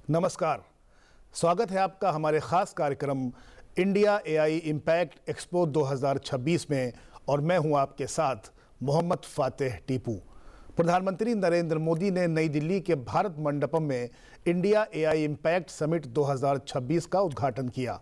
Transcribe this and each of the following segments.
नमस्कार, स्वागत है आपका हमारे खास कार्यक्रम इंडिया एआई इम्पैक्ट एक्सपो 2026 में और मैं हूं आपके साथ मोहम्मद फातेह टीपू। प्रधानमंत्री नरेंद्र मोदी ने नई दिल्ली के भारत मंडपम में इंडिया एआई इम्पैक्ट समिट 2026 का उद्घाटन किया।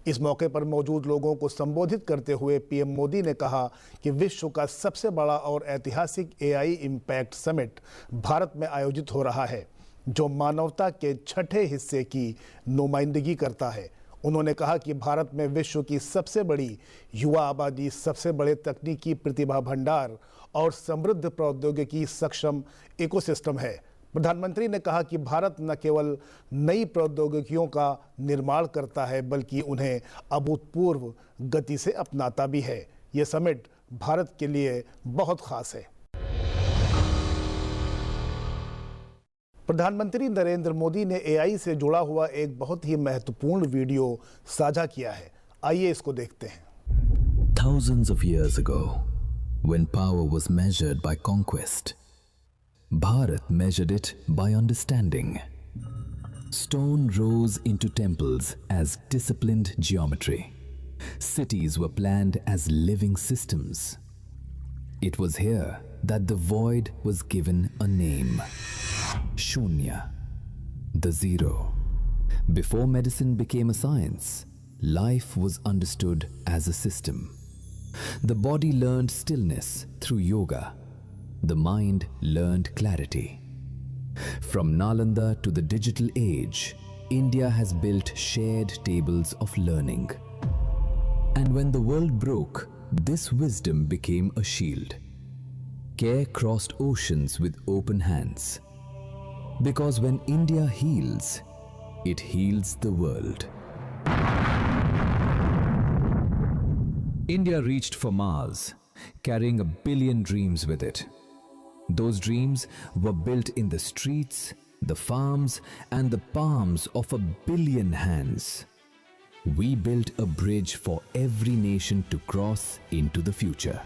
इस मौके पर मौजूद लोगों को संबोधित करते हुए पीएम मोदी ने कहा कि विश्व का सबसे बड़ा और ऐतिहासिक एआई इम्पैक्ट समिट भारत में आयोजित हो रहा है, जो मानवता के छठे हिस्से की नुमाइंदगी करता है। उन्होंने कहा कि भारत में विश्व की सबसे बड़ी युवा आबादी, सबसे बड़े तकनीकी प्रतिभा भंडार और समृद्ध प्रौद्योगिकी सक्षम इकोसिस्टम है। प्रधानमंत्री ने कहा कि भारत न केवल नई प्रौद्योगिकियों का निर्माण करता है, बल्कि उन्हें अभूतपूर्व गति से अपनाता भी है। यह समिट भारत के लिए बहुत खास है। प्रधानमंत्री नरेंद्र मोदी ने एआई से जुड़ा हुआ एक बहुत ही महत्वपूर्ण वीडियो साझा किया है। आइए इसको देखते हैं। Thousands of years ago, when power was measured by conquest, Bharat measured it by understanding. Stone rose into temples as disciplined geometry. Cities were planned as living systems. It was here that the void was given a name. Shunya, the zero. Before medicine became a science, life was understood as a system. The body learned stillness through yoga. The mind learned clarity. From Nalanda to the digital age, India has built shared tables of learning. And when the world broke, this wisdom became a shield. Care crossed oceans with open hands. Because when India heals, it heals the world. India reached for Mars, carrying 1 billion dreams with it. Those dreams were built in the streets, the farms, and the palms of 1 billion hands. We built a bridge for every nation to cross into the future.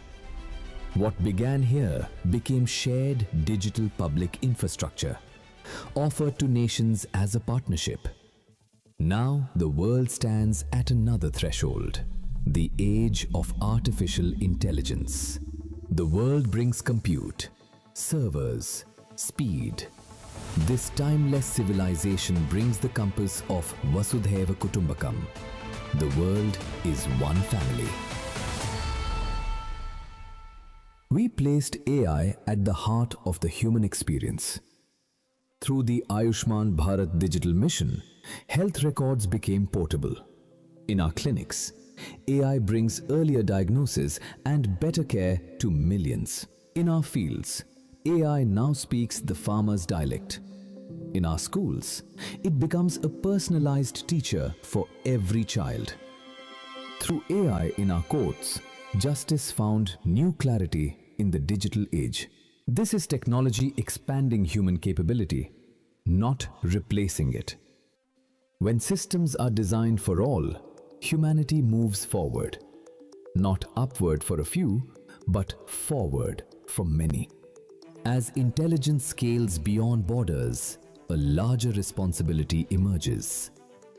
What began here became shared digital public infrastructure, offered to nations as a partnership. Now the world stands at another threshold, the age of artificial intelligence. The world brings compute, servers, speed. This timeless civilization brings the compass of Vasudhaiva Kutumbakam. The world is one family. We placed AI at the heart of the human experience. Through the Ayushman Bharat Digital Mission, health records became portable. In our clinics, AI brings earlier diagnosis and better care to millions. In our fields, AI now speaks the farmer's dialect. In our schools, it becomes a personalized teacher for every child. Through AI in our courts, justice found new clarity in the digital age. This is technology expanding human capability, not replacing it. When systems are designed for all, humanity moves forward. Not upward for a few, but forward for many. As intelligence scales beyond borders, a larger responsibility emerges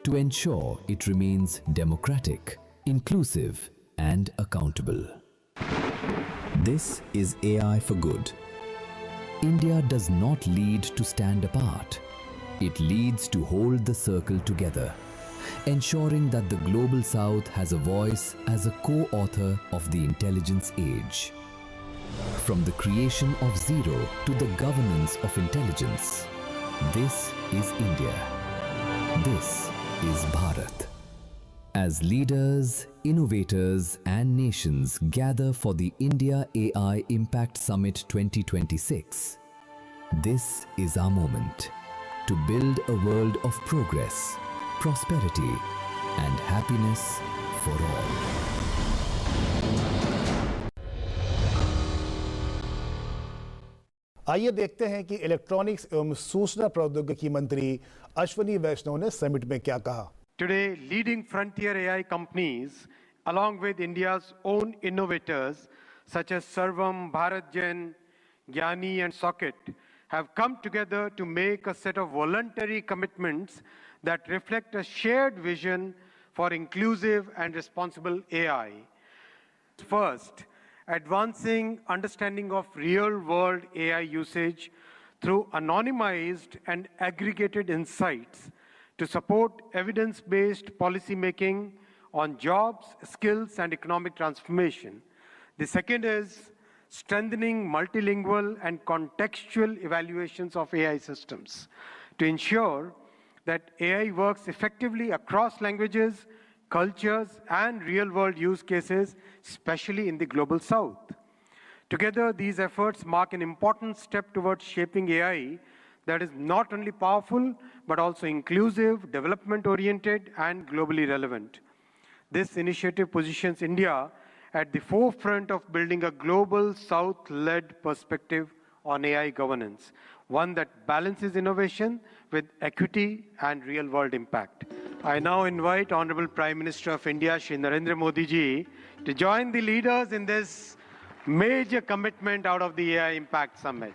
to ensure it remains democratic, inclusive, and accountable. This is AI for good. India does not lead to stand apart. It leads to hold the circle together, ensuring that the Global South has a voice as a co-author of the intelligence age. From the creation of zero to the governance of intelligence, this is India. This is Bharat. As leaders, innovators, and nations gather for the India AI Impact Summit 2026, this is our moment to build a world of progress, prosperity, and happiness for all. आइए देखते हैं कि electronics एवं सूचना प्रौद्योगिकी मंत्री अश्विनी वैष्णव ने summit में क्या कहा। Today, leading frontier AI companies, along with India's own innovators such as Sarvam, BharatGen, Gyani, and Socket, have come together to make a set of voluntary commitments that reflect a shared vision for inclusive and responsible AI. First, advancing understanding of real-world AI usage through anonymized and aggregated insights to support evidence-based policymaking on jobs, skills, and economic transformation. The second is strengthening multilingual and contextual evaluations of AI systems to ensure that AI works effectively across languages, cultures, and real-world use cases, especially in the Global South. Together, these efforts mark an important step towards shaping AI that is not only powerful, but also inclusive, development-oriented, and globally relevant. This initiative positions India at the forefront of building a Global South-led perspective on AI governance, one that balances innovation with equity and real-world impact. I now invite Honorable Prime Minister of India, Shri Narendra Modi ji, to join the leaders in this major commitment out of the AI Impact Summit.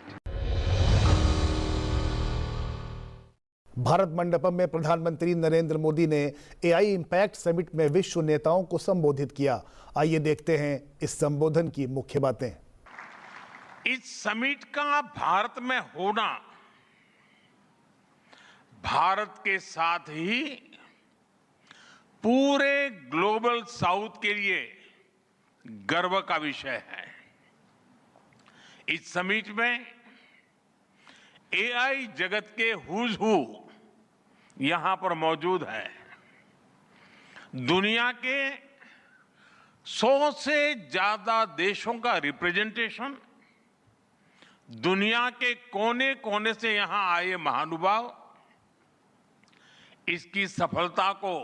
Bharat Mandapam में प्रधानमंत्री नरेंद्र मोदी ने AI impact summit में विश्व नेताओं को संबोधित किया। आइए देखते हैं इस संबोधन की मुख्य बातें। इस समिट का भारत में होना भारत के साथ ही पूरे ग्लोबल साउथ के लिए गर्व का विषय है। इस समिट में एआई जगत के हुज हू यहां पर मौजूद है। दुनिया के 100 से ज्यादा देशों का रिप्रेजेंटेशन, दुनिया के कोने कोने से यहां आए महानुभाव इसकी सफलता को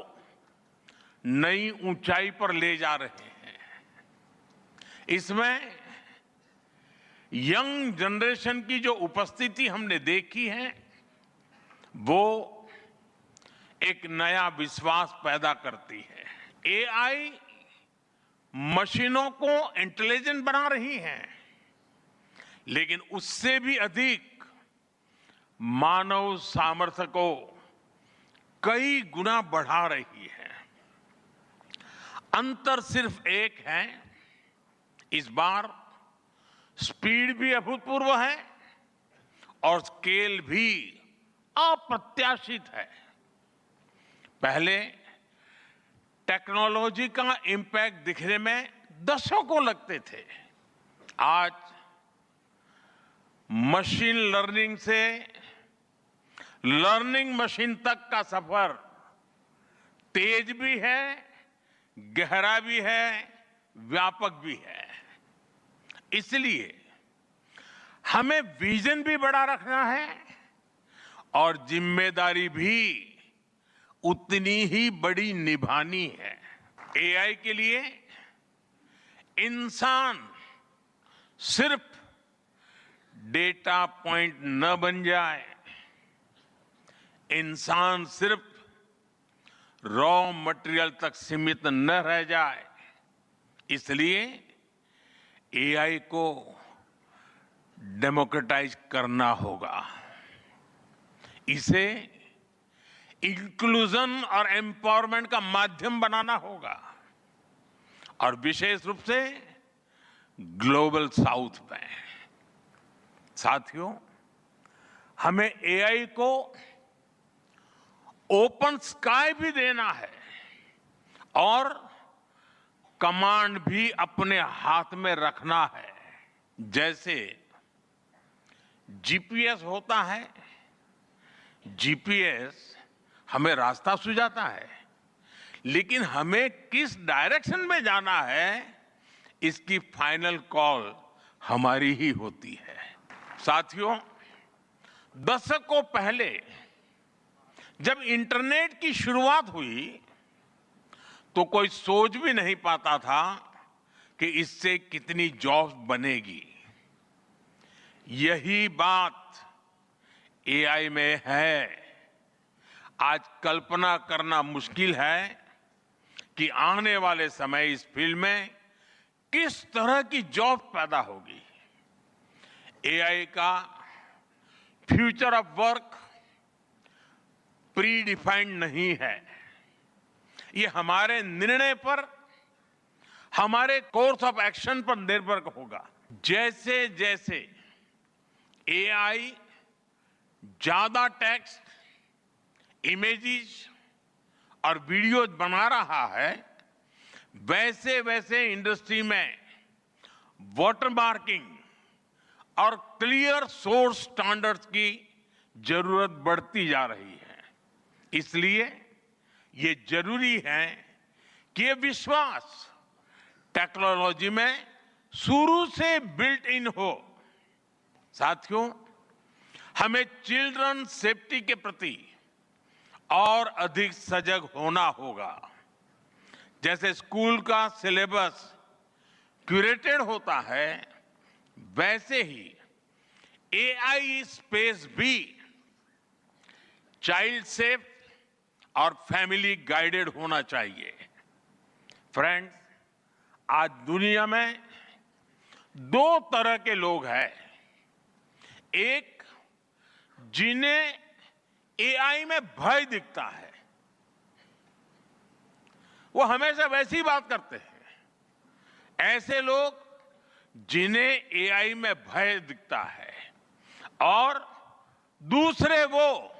नई ऊंचाई पर ले जा रहे हैं। इसमें यंग जनरेशन की जो उपस्थिति हमने देखी है वो एक नया विश्वास पैदा करती है। एआई मशीनों को इंटेलिजेंट बना रही है, लेकिन उससे भी अधिक मानव सामर्थ्य को कई गुना बढ़ा रही है। अंतर सिर्फ एक है, इस बार स्पीड भी अभूतपूर्व है और स्केल भी अप्रत्याशित है। पहले टेक्नोलॉजी का इंपैक्ट दिखने में दशकों लगते थे। आज मशीन लर्निंग से लर्निंग मशीन तक का सफर तेज भी है, गहरा भी है, व्यापक भी है। इसलिए हमें विजन भी बड़ा रखना है और जिम्मेदारी भी उतनी ही बड़ी निभानी है। एआई के लिए इंसान सिर्फ डेटा पॉइंट न बन जाए, इंसान सिर्फ रॉ मटेरियल तक सीमित न रह जाए। इसलिए एआई को डेमोक्रेटाइज करना होगा, इसे इंक्लूजन और एम्पावरमेंट का माध्यम बनाना होगा और विशेष रूप से ग्लोबल साउथ में। साथियों, हमें एआई को ओपन स्काई भी देना है और कमांड भी अपने हाथ में रखना है। जैसे जीपीएस होता है, जीपीएस हमें रास्ता सुझाता है, लेकिन हमें किस डायरेक्शन में जाना है इसकी फाइनल कॉल हमारी ही होती है। साथियों, दशकों पहले जब इंटरनेट की शुरुआत हुई तो कोई सोच भी नहीं पाता था कि इससे कितनी जॉब्स बनेगी। यही बात एआई में है। आज कल्पना करना मुश्किल है कि आने वाले समय इस फील्ड में किस तरह की जॉब पैदा होगी। एआई का future of work pre defined नहीं है। ये हमारे निर्णय पर, हमारे कोर्स ऑफ एक्शन पर निर्भर होगा। जैसे जैसे एआई ज्यादा टेक्स्ट, इमेजेस और वीडियोज बना रहा है, वैसे वैसे इंडस्ट्री में वाटरमार्किंग और क्लियर सोर्स स्टैंडर्ड्स की जरूरत बढ़ती जा रही है। इसलिए ये जरूरी है कि ये विश्वास टेक्नोलॉजी में शुरू से बिल्ट इन हो। साथियों, हमें चिल्ड्रन सेफ्टी के प्रति और अधिक सजग होना होगा। जैसे स्कूल का सिलेबस क्यूरेटेड होता है, वैसे ही एआई स्पेस भी चाइल्ड सेफ और फैमिली गाइडेड होना चाहिए। फ्रेंड्स, आज दुनिया में दो तरह के लोग हैं। एक, जिन्हें एआई में भय दिखता है, वो हमेशा वैसी बात करते हैं। ऐसे लोग जिन्हें एआई में भय दिखता है, और दूसरे वो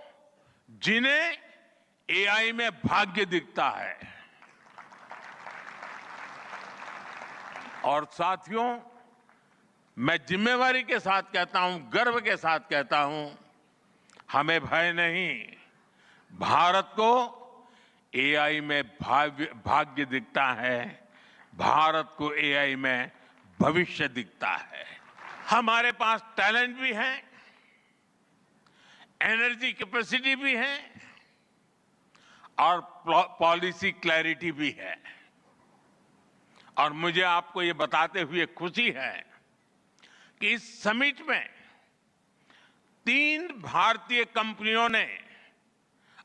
जिन्हें एआई में भाग्य दिखता है। और साथियों, मैं जिम्मेवारी के साथ कहता हूं, गर्व के साथ कहता हूं, हमें भय नहीं, भारत को एआई में भाग्य दिखता है, भारत को एआई में भविष्य दिखता है। हमारे पास टैलेंट भी है, एनर्जी कैपेसिटी भी है और पॉलिसी क्लैरिटी भी है। और मुझे आपको ये बताते हुए खुशी है कि इस समिट में 3 भारतीय कंपनियों ने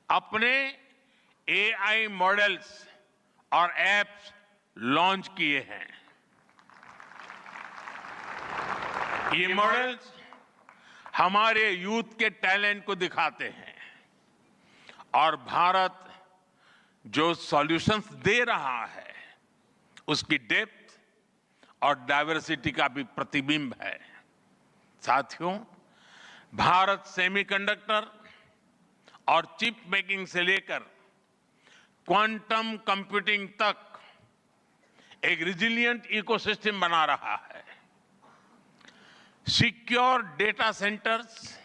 अपने एआई मॉडल्स और एप्स लॉन्च किए हैं। ये मॉडल्स हमारे यूथ के टैलेंट को दिखाते हैं, और भारत जो सॉल्यूशंस दे रहा है उसकी डेप्थ और डाइवर्सिटी का भी प्रतिबिंब है। साथियों, भारत सेमीकंडक्टर और चिप मेकिंग से लेकर क्वांटम कंप्यूटिंग तक एक रिजिलिएंट इकोसिस्टम बना रहा है। सिक्योर डेटा सेंटर्स,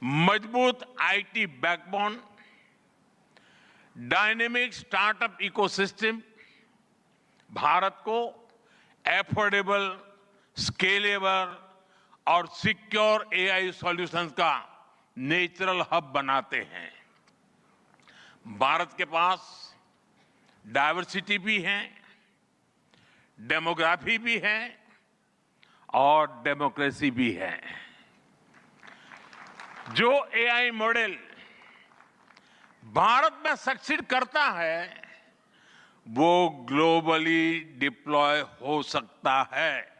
मजबूत IT backbone, dynamic startup ecosystem Bharat को एफोर्डेबल, स्केलेबल और सिक्योर एआई सॉल्यूशंस का नेचुरल हब बनाते हैं। भारत के पास डाइवर्सिटी भी है, डेमोग्राफी भी है और डेमोक्रेसी भी है। जो एआई मॉडल भारत में सक्सीड करता है, वो ग्लोबली डिप्लॉय हो सकता है।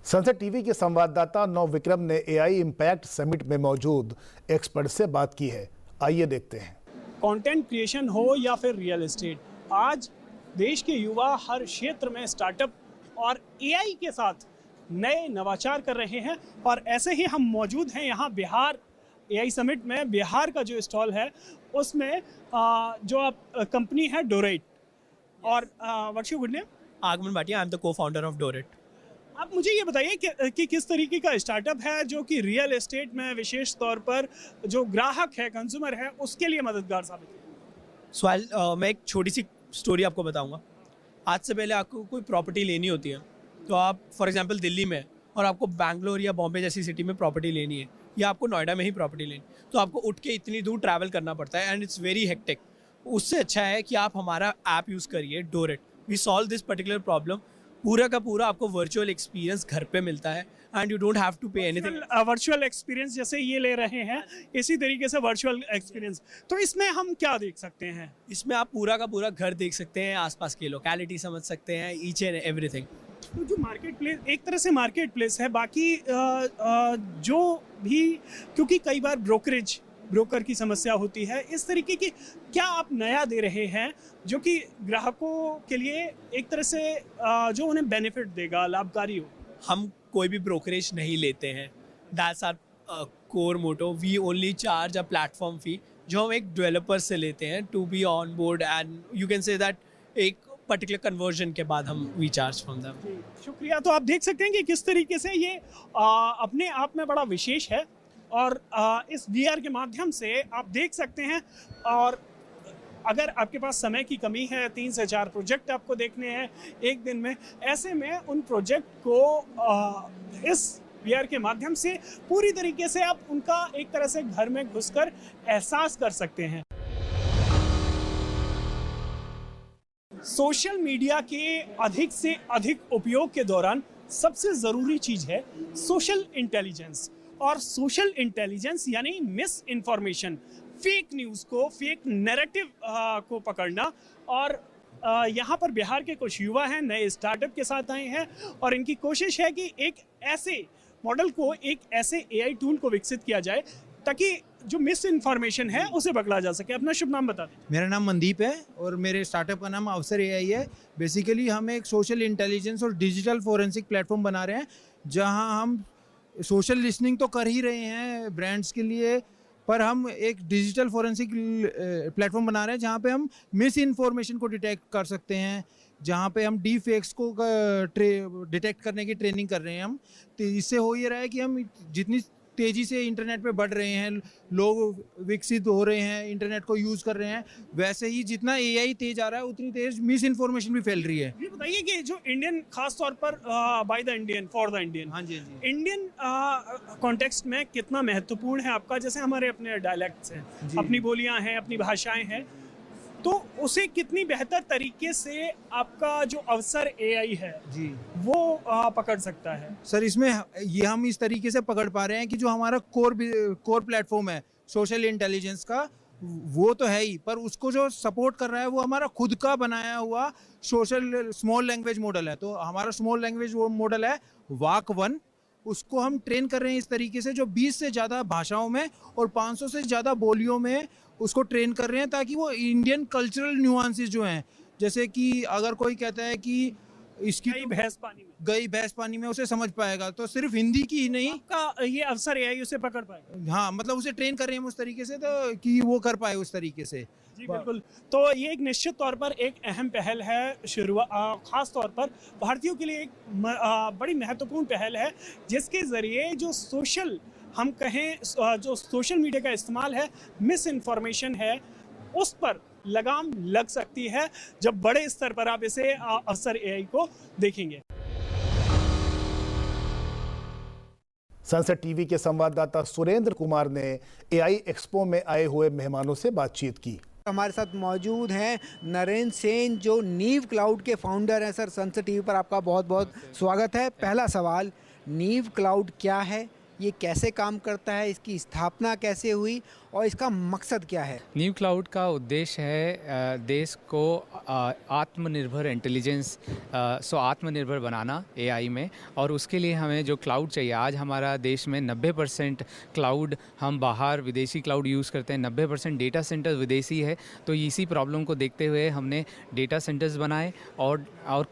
सनसेट टीवी के संवाददाता नव विक्रम ने एआई इम्पैक्ट समिट में मौजूद एक्सपर्ट से बात की है। आइए देखते हैं। कंटेंट क्रिएशन हो या फिर रियल एस्टेट, आज देश के युवा हर क्षेत्र में स्टार्टअप और एआई के साथ नए नवाचार कर रहे हैं। और ऐसे ही हम मौजूद हैं यहाँ बिहार एआई समिट में। बिहार का जो स्टॉल है उसमें जो आप कंपनी है डोरेट, और what's your good name? Aagman Bhatia, I am the co-founder of Doret. आप मुझे ये बताइए कि किस तरीके का स्टार्टअप है जो कि रियल एस्टेट में विशेष तौर पर जो ग्राहक है, कंज्यूमर है, उसके लिए मददगार साबित है। मैं एक छोटी सी स्टोरी आपको बताऊंगा। आज से पहले आपको कोई प्रॉपर्टी लेनी होती है, तो आप फॉर एग्जांपल दिल्ली में, और आपको बैंगलोर या बॉम्बे जैसी सिटी में प्रॉपर्टी लेनी है, या आपको नोएडा में ही प्रॉपर्टी लेनी, तो आपको उठ के इतनी दूर ट्रैवल करना पड़ता है, एंड इट्स वेरी हेक्टिक। उससे अच्छा है कि आप हमारा ऐप यूज़ करिए, Doret. We solve this particular problem पूरा का पूरा आपको वर्चुअल एक्सपीरियंस घर पे मिलता है and you don't have to pay anything. Virtual experience जैसे ये ले रहे हैं, इसी तरीके से वर्चुअल एक्सपीरियंस, तो इसमें हम क्या देख सकते हैं? इसमें आप पूरा का पूरा घर देख सकते हैं, आसपास की लोकेलिटी समझ सकते हैं, ईच एंड एवरीथिंग। तो जो मार्केट प्लेस एक तरह से मार्केट प्लेस है, बाकी जो भी, क्योंकि कई बार ब्रोकर की समस्या होती है, इस तरीके की क्या आप नया दे रहे हैं जो कि ग्राहकों के लिए एक तरह से जो उन्हें बेनिफिट देगा, लाभकारी हो? हम कोई भी ब्रोकरेज नहीं लेते हैं, that's our core motto. We only charge a platform fee जो हम एक डेवलपर से लेते हैं to be on board, and you can say that एक पर्टिकुलर कन्वर्जन के बाद हम वी चार्ज फ्रॉम देम। शुक्रिया। तो आप देख सकते हैं कि किस तरीके से ये अपने आप में बड़ा विशेष है, और इस VR के माध्यम से आप देख सकते हैं। और अगर आपके पास समय की कमी है, 3 से 4 प्रोजेक्ट आपको देखने हैं एक दिन में, ऐसे में उन प्रोजेक्ट को इस VR के माध्यम से पूरी तरीके से आप उनका एक तरह से घर में घुसकर एहसास कर सकते हैं। सोशल मीडिया के अधिक से अधिक उपयोग के दौरान सबसे ज़रूरी चीज़ है सोशल इंटेलिजेंस। और सोशल इंटेलिजेंस यानी मिस इन्फॉर्मेशन, फेक न्यूज़ को, फेक नैरेटिव को पकड़ना। और यहाँ पर बिहार के कुछ युवा हैं, नए स्टार्टअप के साथ आए हैं, और इनकी कोशिश है कि एक ऐसे मॉडल को, एक ऐसे AI टूल को विकसित किया जाए ताकि जो मिस इन्फॉर्मेशन है उसे पकड़ा जा सके। अपना शुभ नाम बता दें। मेरा नाम मनदीप है और मेरे स्टार्टअप का नाम अवसर AI है। बेसिकली हम एक सोशल इंटेलिजेंस और डिजिटल फोरेंसिक प्लेटफॉर्म बना रहे हैं, जहां हम सोशल लिसनिंग तो कर ही रहे हैं ब्रांड्स के लिए, पर हम एक डिजिटल फोरेंसिक प्लेटफॉर्म बना रहे हैं जहां पे हम मिस इन्फॉर्मेशन को डिटेक्ट कर सकते हैं, जहां पे हम डीप फेक्स को डिटेक्ट करने की ट्रेनिंग कर रहे हैं हम। तो इससे हो ये रहा है कि हम जितनी तेज़ी से इंटरनेट पे बढ़ रहे हैं, लोग विकसित हो रहे हैं, इंटरनेट को यूज़ कर रहे हैं, वैसे ही जितना AI तेज आ रहा है उतनी तेज मिस इन्फॉर्मेशन भी फैल रही है। ये बताइए कि जो इंडियन, खास तौर पर by the Indian, for the Indian, हाँ जी, हाँ जी। इंडियन कॉन्टेक्स्ट में कितना महत्वपूर्ण है आपका? जैसे हमारे अपने डायलेक्ट्स हैं, अपनी बोलियां हैं, अपनी भाषाएं हैं, तो उसे कितनी बेहतर तरीके से आपका जो अवसर AI है जी वो पकड़ सकता है? सर, इसमें ये हम इस तरीके से पकड़ पा रहे हैं कि जो हमारा कोर प्लेटफॉर्म है सोशल इंटेलिजेंस का, वो तो है ही, पर उसको जो सपोर्ट कर रहा है वो हमारा खुद का बनाया हुआ सोशल स्मॉल लैंग्वेज मॉडल है। तो हमारा स्मॉल लैंग्वेज मॉडल है वाक 1, उसको हम ट्रेन कर रहे हैं इस तरीके से, जो 20 से ज़्यादा भाषाओं में और 500 से ज़्यादा बोलियों में उसको ट्रेन कर रहे हैं, ताकि वो इंडियन कल्चरल न्यूआंसेस जो हैं, जैसे कि अगर कोई कहता है कि इसकी गई भैंस पानी में, गई भैंस पानी में, उसे समझ पाएगा। तो सिर्फ हिंदी की ही नहीं, आपका ये अवसर AI उसे पकड़ पाएगा। हाँ, मतलब उसे ट्रेन कर रहे हैं हम उस तरीके से, तो कि वो कर पाए उस तरीके से। जी बिल्कुल। तो ये एक निश्चित तौर पर एक अहम पहल है, खास तौर पर भारतीयों के लिए एक बड़ी महत्वपूर्ण पहल है, जिसके ज़रिए जो सोशल, हम कहें जो सोशल मीडिया का इस्तेमाल है, मिस इन्फॉर्मेशन है, उस पर लगाम लग सकती है जब बड़े स्तर पर आप इसे अवसर AI को देखेंगे। सनसेट टीवी के संवाददाता सुरेंद्र कुमार ने AI एक्सपो में आए हुए मेहमानों से बातचीत की। हमारे साथ मौजूद हैं नरेंद्र सेन, जो नीव क्लाउड के फाउंडर हैं। सर, सनसेट टीवी पर आपका बहुत बहुत स्वागत है। पहला सवाल, नीव क्लाउड क्या है, ये कैसे काम करता है, इसकी स्थापना कैसे हुई और इसका मकसद क्या है? नीव क्लाउड का उद्देश्य है देश को आत्मनिर्भर इंटेलिजेंस, आत्मनिर्भर बनाना AI में, और उसके लिए हमें जो क्लाउड चाहिए। आज हमारा देश में 90% क्लाउड हम बाहर विदेशी क्लाउड यूज़ करते हैं, 90% डेटा सेंटर विदेशी है। तो इसी प्रॉब्लम को देखते हुए हमने डेटा सेंटर्स बनाए और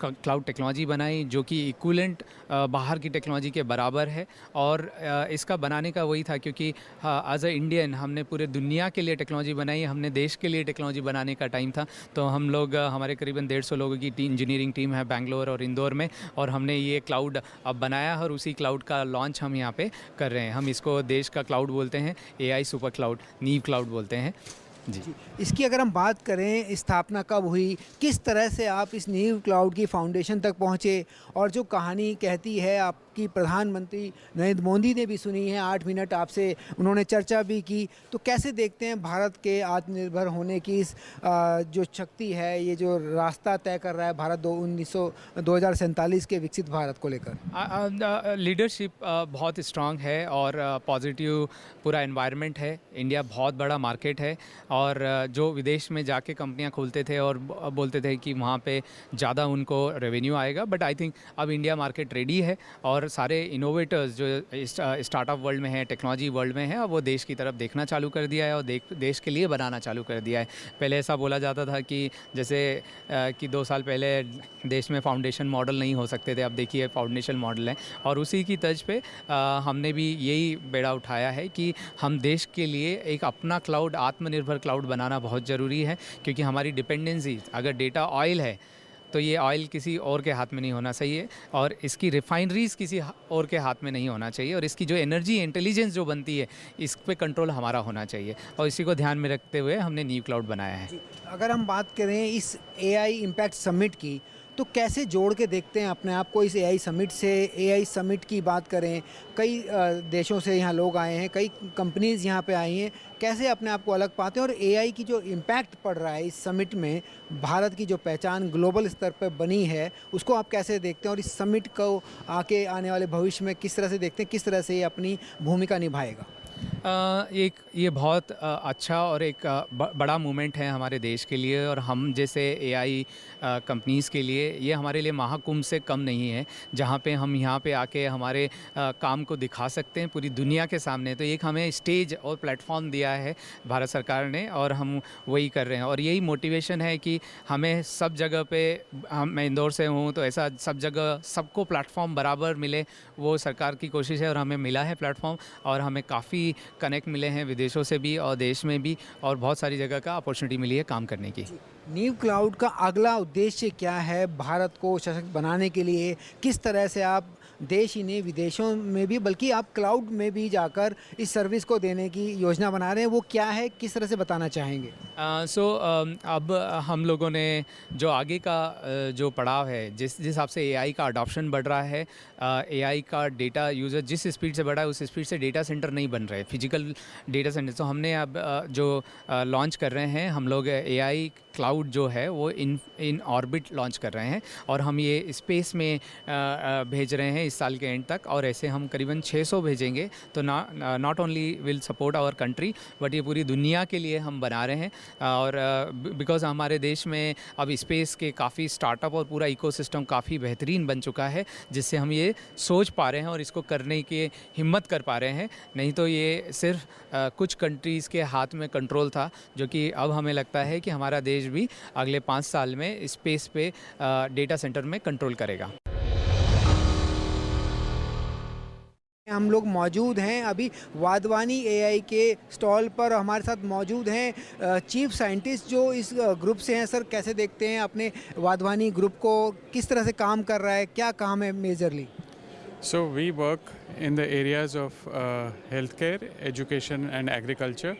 क्लाउड टेक्नोलॉजी बनाई जो कि इक्विवेलेंट बाहर की टेक्नोलॉजी के बराबर है। और इसका बनाने का वही था क्योंकि एज अ इंडियन हमने पूरे दुनिया के लिए टेक्नोलॉजी बनाई, हमने देश के लिए टेक्नोलॉजी बनाने का टाइम था। तो हम लोग, हमारे करीबन 150 लोगों की इंजीनियरिंग टीम है बेंगलोर और इंदौर में, और हमने ये क्लाउड अब बनाया और उसी क्लाउड का लॉन्च हम यहाँ पे कर रहे हैं। हम इसको देश का क्लाउड बोलते हैं, AI सुपर क्लाउड, नीव क्लाउड बोलते हैं। जी। इसकी अगर हम बात करें, स्थापना कब हुई, किस तरह से आप इस नीव क्लाउड की फाउंडेशन तक पहुंचे, और जो कहानी कहती है आपकी प्रधानमंत्री नरेंद्र मोदी ने भी सुनी है, 8 मिनट आपसे उन्होंने चर्चा भी की, तो कैसे देखते हैं भारत के आत्मनिर्भर होने की इस जो शक्ति है, ये जो रास्ता तय कर रहा है भारत 2047 के विकसित भारत को लेकर? लीडरशिप बहुत स्ट्रांग है और पॉजिटिव पूरा एनवायरनमेंट है। इंडिया बहुत बड़ा मार्केट है और जो विदेश में जाके कंपनियां खोलते थे और बोलते थे कि वहाँ पे ज़्यादा उनको रेवेन्यू आएगा, बट आई थिंक अब इंडिया मार्केट रेडी है और सारे इनोवेटर्स जो स्टार्टअप वर्ल्ड में हैं, टेक्नोलॉजी वर्ल्ड में हैं, अब वो देश की तरफ देखना चालू कर दिया है और देश के लिए बनाना चालू कर दिया है। पहले ऐसा बोला जाता था कि जैसे कि 2 साल पहले देश में फाउंडेशन मॉडल नहीं हो सकते थे, अब देखिए फाउंडेशन मॉडल है और उसी की तर्ज पे हमने भी यही बेड़ा उठाया है कि हम देश के लिए एक अपना क्लाउड, आत्मनिर्भर क्लाउड बनाना बहुत ज़रूरी है, क्योंकि हमारी डिपेंडेंसी, अगर डेटा ऑयल है तो ये ऑयल किसी और के हाथ में नहीं होना चाहिए और इसकी रिफाइनरीज किसी और के हाथ में नहीं होना चाहिए और इसकी जो एनर्जी इंटेलिजेंस जो बनती है इस पे कंट्रोल हमारा होना चाहिए और इसी को ध्यान में रखते हुए हमने नीव क्लाउड बनाया है। अगर हम बात करें इस AI इम्पैक्ट समिट की, तो कैसे जोड़ के देखते हैं अपने आप को इस AI समिट से? AI समिट की बात करें, कई देशों से यहाँ लोग आए हैं, कई कंपनीज़ यहाँ पे आई हैं, कैसे अपने आप को अलग पाते हैं? और AI की जो इम्पैक्ट पड़ रहा है इस समिट में, भारत की जो पहचान ग्लोबल स्तर पर बनी है, उसको आप कैसे देखते हैं? और इस समिट को आने वाले भविष्य में किस तरह से देखते हैं, किस तरह से ये अपनी भूमिका निभाएगा? ये बहुत अच्छा और एक बड़ा मूवमेंट है हमारे देश के लिए और हम जैसे AI कंपनीज़ के लिए ये हमारे लिए महाकुंभ से कम नहीं है, जहाँ पे हम यहाँ पे आके हमारे काम को दिखा सकते हैं पूरी दुनिया के सामने। तो एक हमें स्टेज और प्लेटफॉर्म दिया है भारत सरकार ने और हम वही कर रहे हैं और यही मोटिवेशन है कि हमें सब जगह पे, मैं इंदौर से हूँ तो ऐसा सब जगह सबको प्लेटफॉर्म बराबर मिले, वो सरकार की कोशिश है और हमें मिला है प्लेटफॉर्म और हमें काफ़ी कनेक्ट मिले हैं विदेशों से भी और देश में भी और बहुत सारी जगह का अपॉर्चुनिटी मिली है काम करने की। नीव क्लाउड का अगला उद्देश्य क्या है भारत को सशक्त बनाने के लिए? किस तरह से आप देश ही नहीं विदेशों में भी, बल्कि आप क्लाउड में भी जाकर इस सर्विस को देने की योजना बना रहे हैं, वो क्या है, किस तरह से बताना चाहेंगे? अब हम लोगों ने जो आगे का जो पड़ाव है, जिस हिसाब से AI का अडॉप्शन बढ़ रहा है, AI का डेटा यूज़र जिस स्पीड से बढ़ा है उस स्पीड से डेटा सेंटर नहीं बन रहे, फिजिकल डेटा सेंटर। तो हमने अब जो लॉन्च कर रहे हैं हम लोग AI क्लाउड जो है वो इन ऑर्बिट लॉन्च कर रहे हैं और हम ये स्पेस में भेज रहे हैं इस साल के एंड तक और ऐसे हम करीबन 600 भेजेंगे। तो not only will support our country but ये पूरी दुनिया के लिए हम बना रहे हैं और बिकॉज हमारे देश में अब स्पेस के काफ़ी स्टार्टअप और पूरा इकोसिस्टम काफ़ी बेहतरीन बन चुका है, जिससे हम ये सोच पा रहे हैं और इसको करने की हिम्मत कर पा रहे हैं। नहीं तो ये सिर्फ कुछ कंट्रीज़ के हाथ में कंट्रोल था, जो कि अब हमें लगता है कि हमारा देश भी अगले 5 साल में स्पेस पे डेटा सेंटर में कंट्रोल करेगा। हम लोग मौजूद हैं अभी वाधवानी AI के स्टॉल पर, हमारे साथ मौजूद हैं चीफ साइंटिस्ट जो इस ग्रुप से हैं। सर, कैसे देखते हैं अपने वाधवानी ग्रुप को, किस तरह से काम कर रहा है, क्या काम है majorly? So we work in the areas of healthcare, education and agriculture.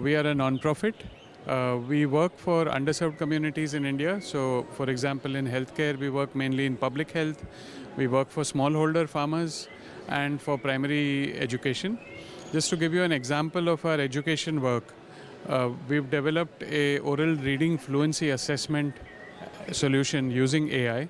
We are a non-profit. We work for underserved communities in India. So for example, in healthcare we work mainly in public health. We work for smallholder farmers and for primary education. Just to give you an example of our education work, we've developed a oral reading fluency assessment solution using AI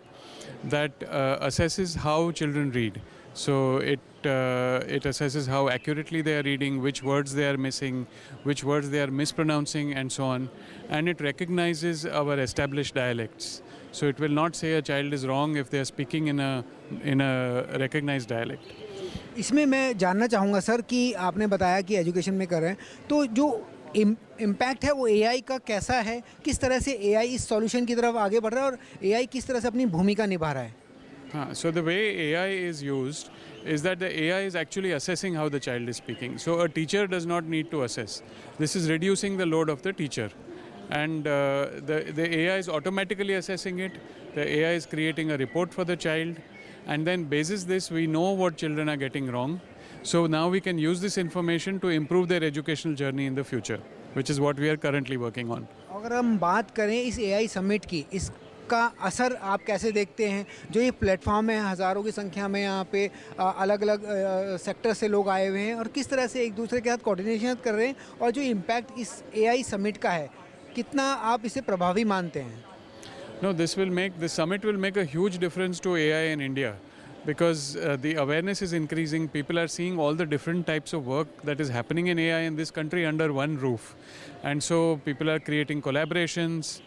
that assesses how children read. So it assesses how accurately they are reading, which words they are missing, which words they are mispronouncing, and so on. And it recognizes our established dialects. So it will not say a child is wrong if they are speaking in a recognized dialect. इसमें मैं जानना चाहूँगा sir कि आपने बताया कि education में कर रहे हैं, तो जो इम्पैक्ट है वो AI का कैसा है, किस तरह से AI इस सॉल्यूशन की तरफ आगे बढ़ रहा है और AI किस तरह से अपनी भूमिका निभा रहा है? So the way AI is used is that the AI is actually assessing how the child is speaking. So a teacher does not need to assess. This is reducing the load of the teacher. And the AI is automatically assessing it. The AI is creating a report for the child. And then basis this, we know what children are getting wrong. So now we can use this information to improve their educational journey in the future. which is what we are currently working on. अगर हम बात करें इस AI summit की, इसका असर आप कैसे देखते हैं? जो ये प्लेटफॉर्म है, हज़ारों की संख्या में यहाँ पे अलग अलग सेक्टर से लोग आए हुए हैं और किस तरह से एक दूसरे के साथ कोऑर्डिनेशन कर रहे हैं, और जो इम्पैक्ट इस AI समिट का है, कितना आप इसे प्रभावी मानते हैं? No, this summit will make a huge difference to AI in India, because the awareness is increasing. People are seeing all the different types of work that is happening in AI in this country under one roof. And so people are creating collaborations.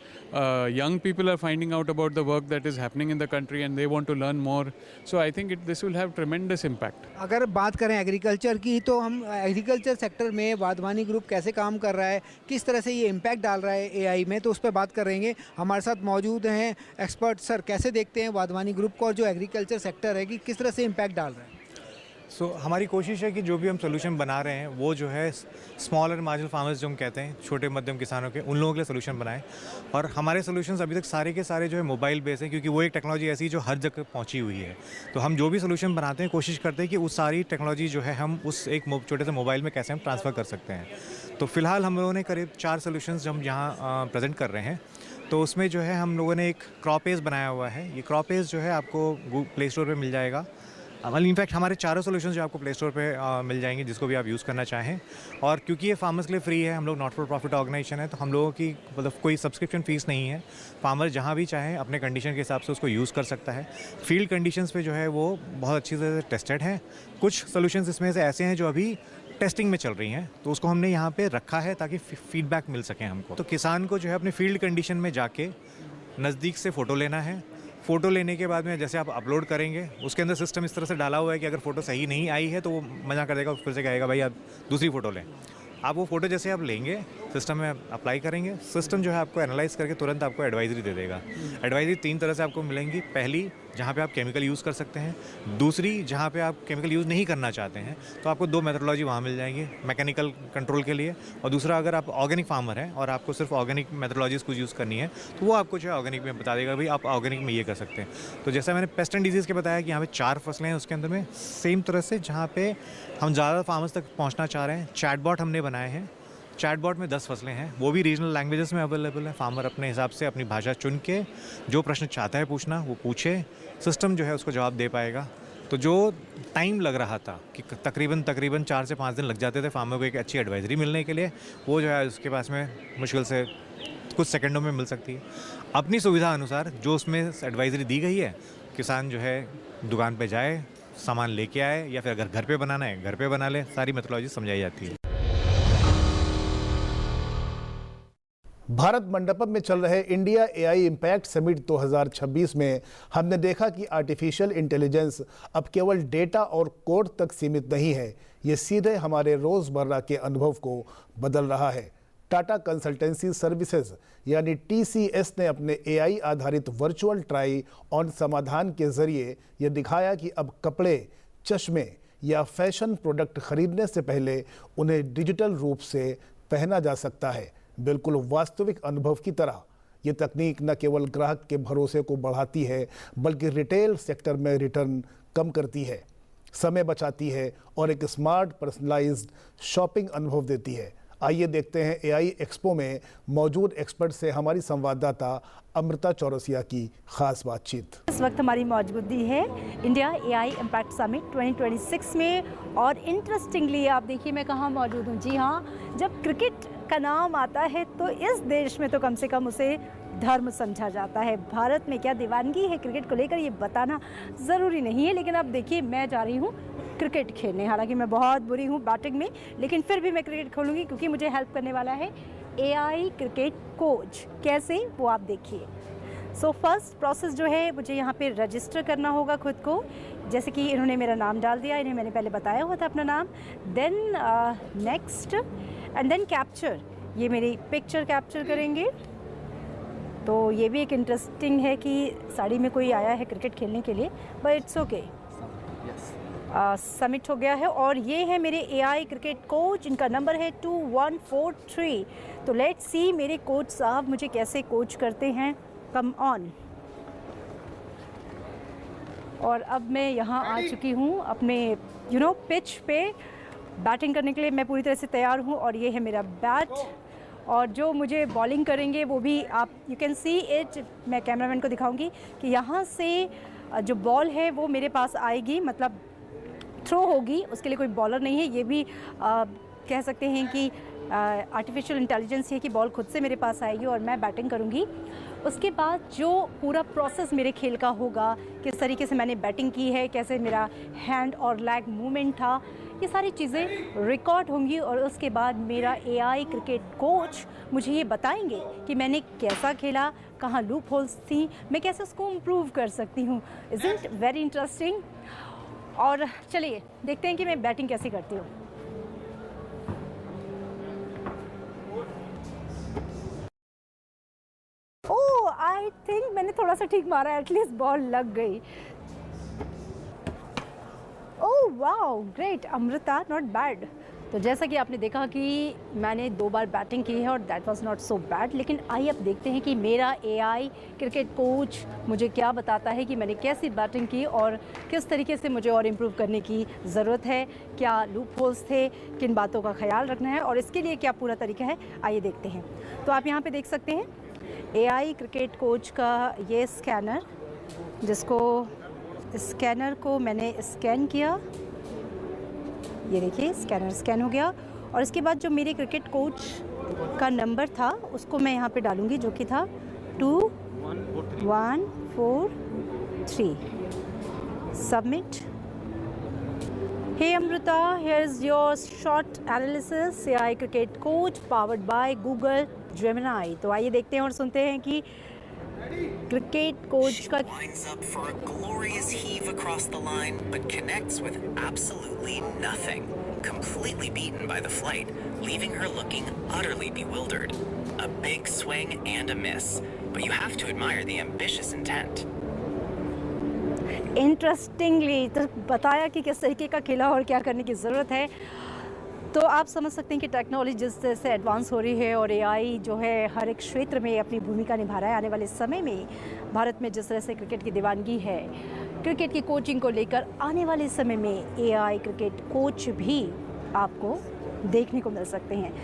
Young people are finding out about the work that is happening in the country and they want to learn more. So I think this will have tremendous impact. अगर बात करें agriculture की, तो हम agriculture sector में Wadhwani group कैसे काम कर रहा है, किस तरह से ये इम्पैक्ट डाल रहा है एआई में, तो उस पर बात करेंगे। हमारे साथ मौजूद हैं एक्सपर्ट। सर, कैसे देखते हैं वाधवानी ग्रुप को और जो एग्रीकल्चर सेक्टर है कि किस तरह से इम्पैक्ट डाल रहा है? हमारी कोशिश है कि जो भी हम सोल्यूशन बना रहे हैं वो जो है स्मॉल और मार्जिनल फार्मर्स जो हम कहते हैं, छोटे मध्यम किसानों के, उन लोगों के लिए सोल्यूशन बनाएं। और हमारे सोल्यूशंस अभी तक सारे के सारे जो है मोबाइल बेस हैं, क्योंकि वो एक टेक्नोलॉजी ऐसी जो हर जगह पहुंची हुई है। तो हम जो भी सोल्यूशन बनाते हैं कोशिश करते हैं कि उस सारी टेक्नोलॉजी जो है हम उस एक छोटे से मोबाइल में कैसे हम ट्रांसफ़र कर सकते हैं। तो फिलहाल हम लोगों ने करीब 4 सोल्यूशंस जो हम यहाँ प्रेजेंट कर रहे हैं। तो उसमें जो है हम लोगों ने एक क्रॉपेज बनाया हुआ है। ये क्रॉपेज जो है आपको प्ले स्टोर पर मिल जाएगा। इनफैक्ट हमारे चारों सोल्यूशंस जो आपको प्ले स्टोर पे मिल जाएंगे, जिसको भी आप यूज़ करना चाहें। और क्योंकि ये फार्मर्स के लिए फ्री है, हम लोग नॉट फॉर प्रॉफिट ऑर्गेनाइजेशन है, तो हम लोगों की मतलब कोई सब्सक्रिप्शन फ़ीस नहीं है। फार्मर जहाँ भी चाहे अपने कंडीशन के हिसाब से उसको यूज़ कर सकता है। फील्ड कंडीशंस पे जो है वो बहुत अच्छी तरह से टेस्टेड हैं। कुछ सोल्यूशंस इसमें से ऐसे हैं जो अभी टेस्टिंग में चल रही हैं, तो उसको हमने यहाँ पे रखा है ताकि फीडबैक मिल सके हमको। तो किसान को जो है अपने फील्ड कंडीशन में जाके नज़दीक से फ़ोटो लेना है। फ़ोटो लेने के बाद में जैसे आप अपलोड करेंगे, उसके अंदर सिस्टम इस तरह से डाला हुआ है कि अगर फ़ोटो सही नहीं आई है तो वो मना कर देगा, फिर से कहेगा भाई आप दूसरी फ़ोटो लें। आप वो फ़ोटो जैसे आप लेंगे, सिस्टम में अप्लाई करेंगे, सिस्टम जो है आपको एनालाइज करके तुरंत आपको एडवाइजरी दे देगा। एडवाइजरी 3 तरह से आपको मिलेंगी। पहली, जहाँ पे आप केमिकल यूज़ कर सकते हैं। दूसरी, जहाँ पे आप केमिकल यूज़ नहीं करना चाहते हैं, तो आपको 2 मेथोडोलॉजी वहाँ मिल जाएंगी मैकेनिकल कंट्रोल के लिए। और दूसरा, अगर आप ऑर्गेनिक फार्मर हैं और आपको सिर्फ ऑर्गेनिक मेथोडोलॉजीज़ कुछ यूज़ करनी है, तो वो आपको जो है ऑर्गेनिक में बता देगा भाई आप ऑर्गेनिक में ये कर सकते हैं। तो जैसा मैंने पेस्ट एंड डिजीज़ के बताया कि यहाँ पे 4 फसलें हैं, उसके अंदर में सेम तरह से जहाँ पे हम ज़्यादा फार्मर्स तक पहुँचना चाह रहे हैं, चैटबॉट हमने बनाए हैं। चैटबॉट में 10 फसलें हैं, वो भी रीजनल लैंग्वेजेस में अवेलेबल है। फार्मर अपने हिसाब से अपनी भाषा चुन के जो प्रश्न चाहता है पूछना, वो पूछे, सिस्टम जो है उसको जवाब दे पाएगा। तो जो टाइम लग रहा था कि तकरीबन 4 से 5 दिन लग जाते थे फार्मर को एक अच्छी एडवाइजरी मिलने के लिए, वो जो है उसके पास में मुश्किल से कुछ सेकंडों में मिल सकती है। अपनी सुविधा अनुसार जो उसमें एडवाइजरी दी गई है, किसान जो है दुकान पे जाए, सामान लेके आए, या फिर अगर घर पे बनाना है घर पे बना ले, सारी मेथोडोलॉजी समझाई जाती है। भारत मंडपम में चल रहे इंडिया एआई इम्पैक्ट समिट 2026 में हमने देखा कि आर्टिफिशियल इंटेलिजेंस अब केवल डेटा और कोड तक सीमित नहीं है, ये सीधे हमारे रोज़मर्रा के अनुभव को बदल रहा है। टाटा कंसल्टेंसी सर्विसेज यानी TCS ने अपने एआई आधारित वर्चुअल ट्राई ऑन समाधान के जरिए ये दिखाया कि अब कपड़े, चश्मे या फैशन प्रोडक्ट खरीदने से पहले उन्हें डिजिटल रूप से पहना जा सकता है, बिल्कुल वास्तविक अनुभव की तरह। ये तकनीक न केवल ग्राहक के भरोसे को बढ़ाती है, बल्कि रिटेल सेक्टर में रिटर्न कम करती है, समय बचाती है और एक स्मार्ट पर्सनलाइज्ड शॉपिंग अनुभव देती है। आइए देखते हैं एआई एक्सपो में मौजूद एक्सपर्ट से हमारी संवाददाता अमृता चौरसिया की खास बातचीत। इस वक्त हमारी मौजूदगी है इंडिया एआई इम्पैक्ट समिट 2026 में, और इंटरेस्टिंगली आप देखिए मैं कहाँ मौजूद हूँ। जी हाँ, जब क्रिकेट का नाम आता है तो इस देश में तो कम से कम उसे धर्म समझा जाता है। भारत में क्या दीवानगी है क्रिकेट को लेकर ये बताना ज़रूरी नहीं है, लेकिन अब देखिए मैं जा रही हूँ क्रिकेट खेलने। हालांकि मैं बहुत बुरी हूँ बैटिंग में, लेकिन फिर भी मैं क्रिकेट खेलूँगी क्योंकि मुझे हेल्प करने वाला है एआई क्रिकेट कोच। कैसे, वो आप देखिए। सो फर्स्ट प्रोसेस जो है, मुझे यहाँ पे रजिस्टर करना होगा खुद को। जैसे कि इन्होंने मेरा नाम डाल दिया, इन्हें मैंने पहले बताया हुआ था अपना नाम। Then next and then capture, ये मेरी पिक्चर कैप्चर करेंगे। तो ये भी एक इंटरेस्टिंग है कि साड़ी में कोई आया है क्रिकेट खेलने के लिए, बट इट्स ओके। सबमिट हो गया है, और ये है मेरे एआई क्रिकेट कोच, इनका नंबर है 2143। तो लेट्स सी मेरे कोच साहब मुझे कैसे कोच करते हैं। Come on. और अब मैं यहाँ आ चुकी हूँ अपने पिच पे बैटिंग करने के लिए। मैं पूरी तरह से तैयार हूँ, और ये है मेरा बैट। और जो मुझे बॉलिंग करेंगे वो भी आप यू कैन सी इट, मैं कैमरामैन को दिखाऊंगी कि यहाँ से जो बॉल है वो मेरे पास आएगी, मतलब थ्रो होगी, उसके लिए कोई बॉलर नहीं है। ये भी कह सकते हैं कि आर्टिफिशियल इंटेलिजेंस है कि बॉल खुद से मेरे पास आएगी और मैं बैटिंग करूँगी। उसके बाद जो पूरा प्रोसेस मेरे खेल का होगा, किस तरीके से मैंने बैटिंग की है, कैसे मेरा हैंड और लेग मूवमेंट था, ये सारी चीज़ें रिकॉर्ड होंगी और उसके बाद मेरा एआई क्रिकेट कोच मुझे ये बताएंगे कि मैंने कैसा खेला, कहाँ लूप होल्स थी, मैं कैसे उसको इम्प्रूव कर सकती हूँ। Isn't very interesting. और चलिए देखते हैं कि मैं बैटिंग कैसे करती हूँ। ओह, आई थिंक मैंने थोड़ा सा ठीक मारा, एटलीस्ट बॉल लग गई। Oh wow, great Amrita, not bad. तो जैसा कि आपने देखा कि मैंने 2 बार बैटिंग की है और that was not so bad. लेकिन आइए अब देखते हैं कि मेरा एआई क्रिकेट कोच मुझे क्या बताता है कि मैंने कैसी बैटिंग की और किस तरीके से मुझे और इम्प्रूव करने की ज़रूरत है, क्या लूप होल्स थे, किन बातों का ख्याल रखना है और इसके लिए क्या पूरा तरीका है। आइए देखते हैं। तो आप यहाँ पर देख सकते हैं एआई क्रिकेट कोच का ये स्कैनर, जिसको स्कैनर को मैंने स्कैन किया, ये देखिए स्कैनर स्कैन हो गया। और इसके बाद जो मेरे क्रिकेट कोच का नंबर था उसको मैं यहाँ पे डालूँगी, जो कि था 2143। Submit. Hey Amrita, here is your short analysis AI cricket coach powered by Google Gemini. तो आइए देखते हैं और सुनते हैं कि क्रिकेट कोच का winds up for a glorious heave across the line, but connects with absolutely nothing. Completely beaten by the flight, leaving her looking utterly bewildered. A big swing and a miss, but you have to admire the ambitious intent. Interestingly तो बताया कि किस तरीके का खेला और क्या करने की ज़रूरत है। तो आप समझ सकते हैं कि टेक्नोलॉजी जिस तरह से एडवांस हो रही है और एआई जो है हर एक क्षेत्र में अपनी भूमिका निभा रहा है। आने वाले समय में भारत में जिस तरह से क्रिकेट की दीवानगी है, क्रिकेट की कोचिंग को लेकर आने वाले समय में एआई क्रिकेट कोच भी आपको देखने को मिल सकते हैं।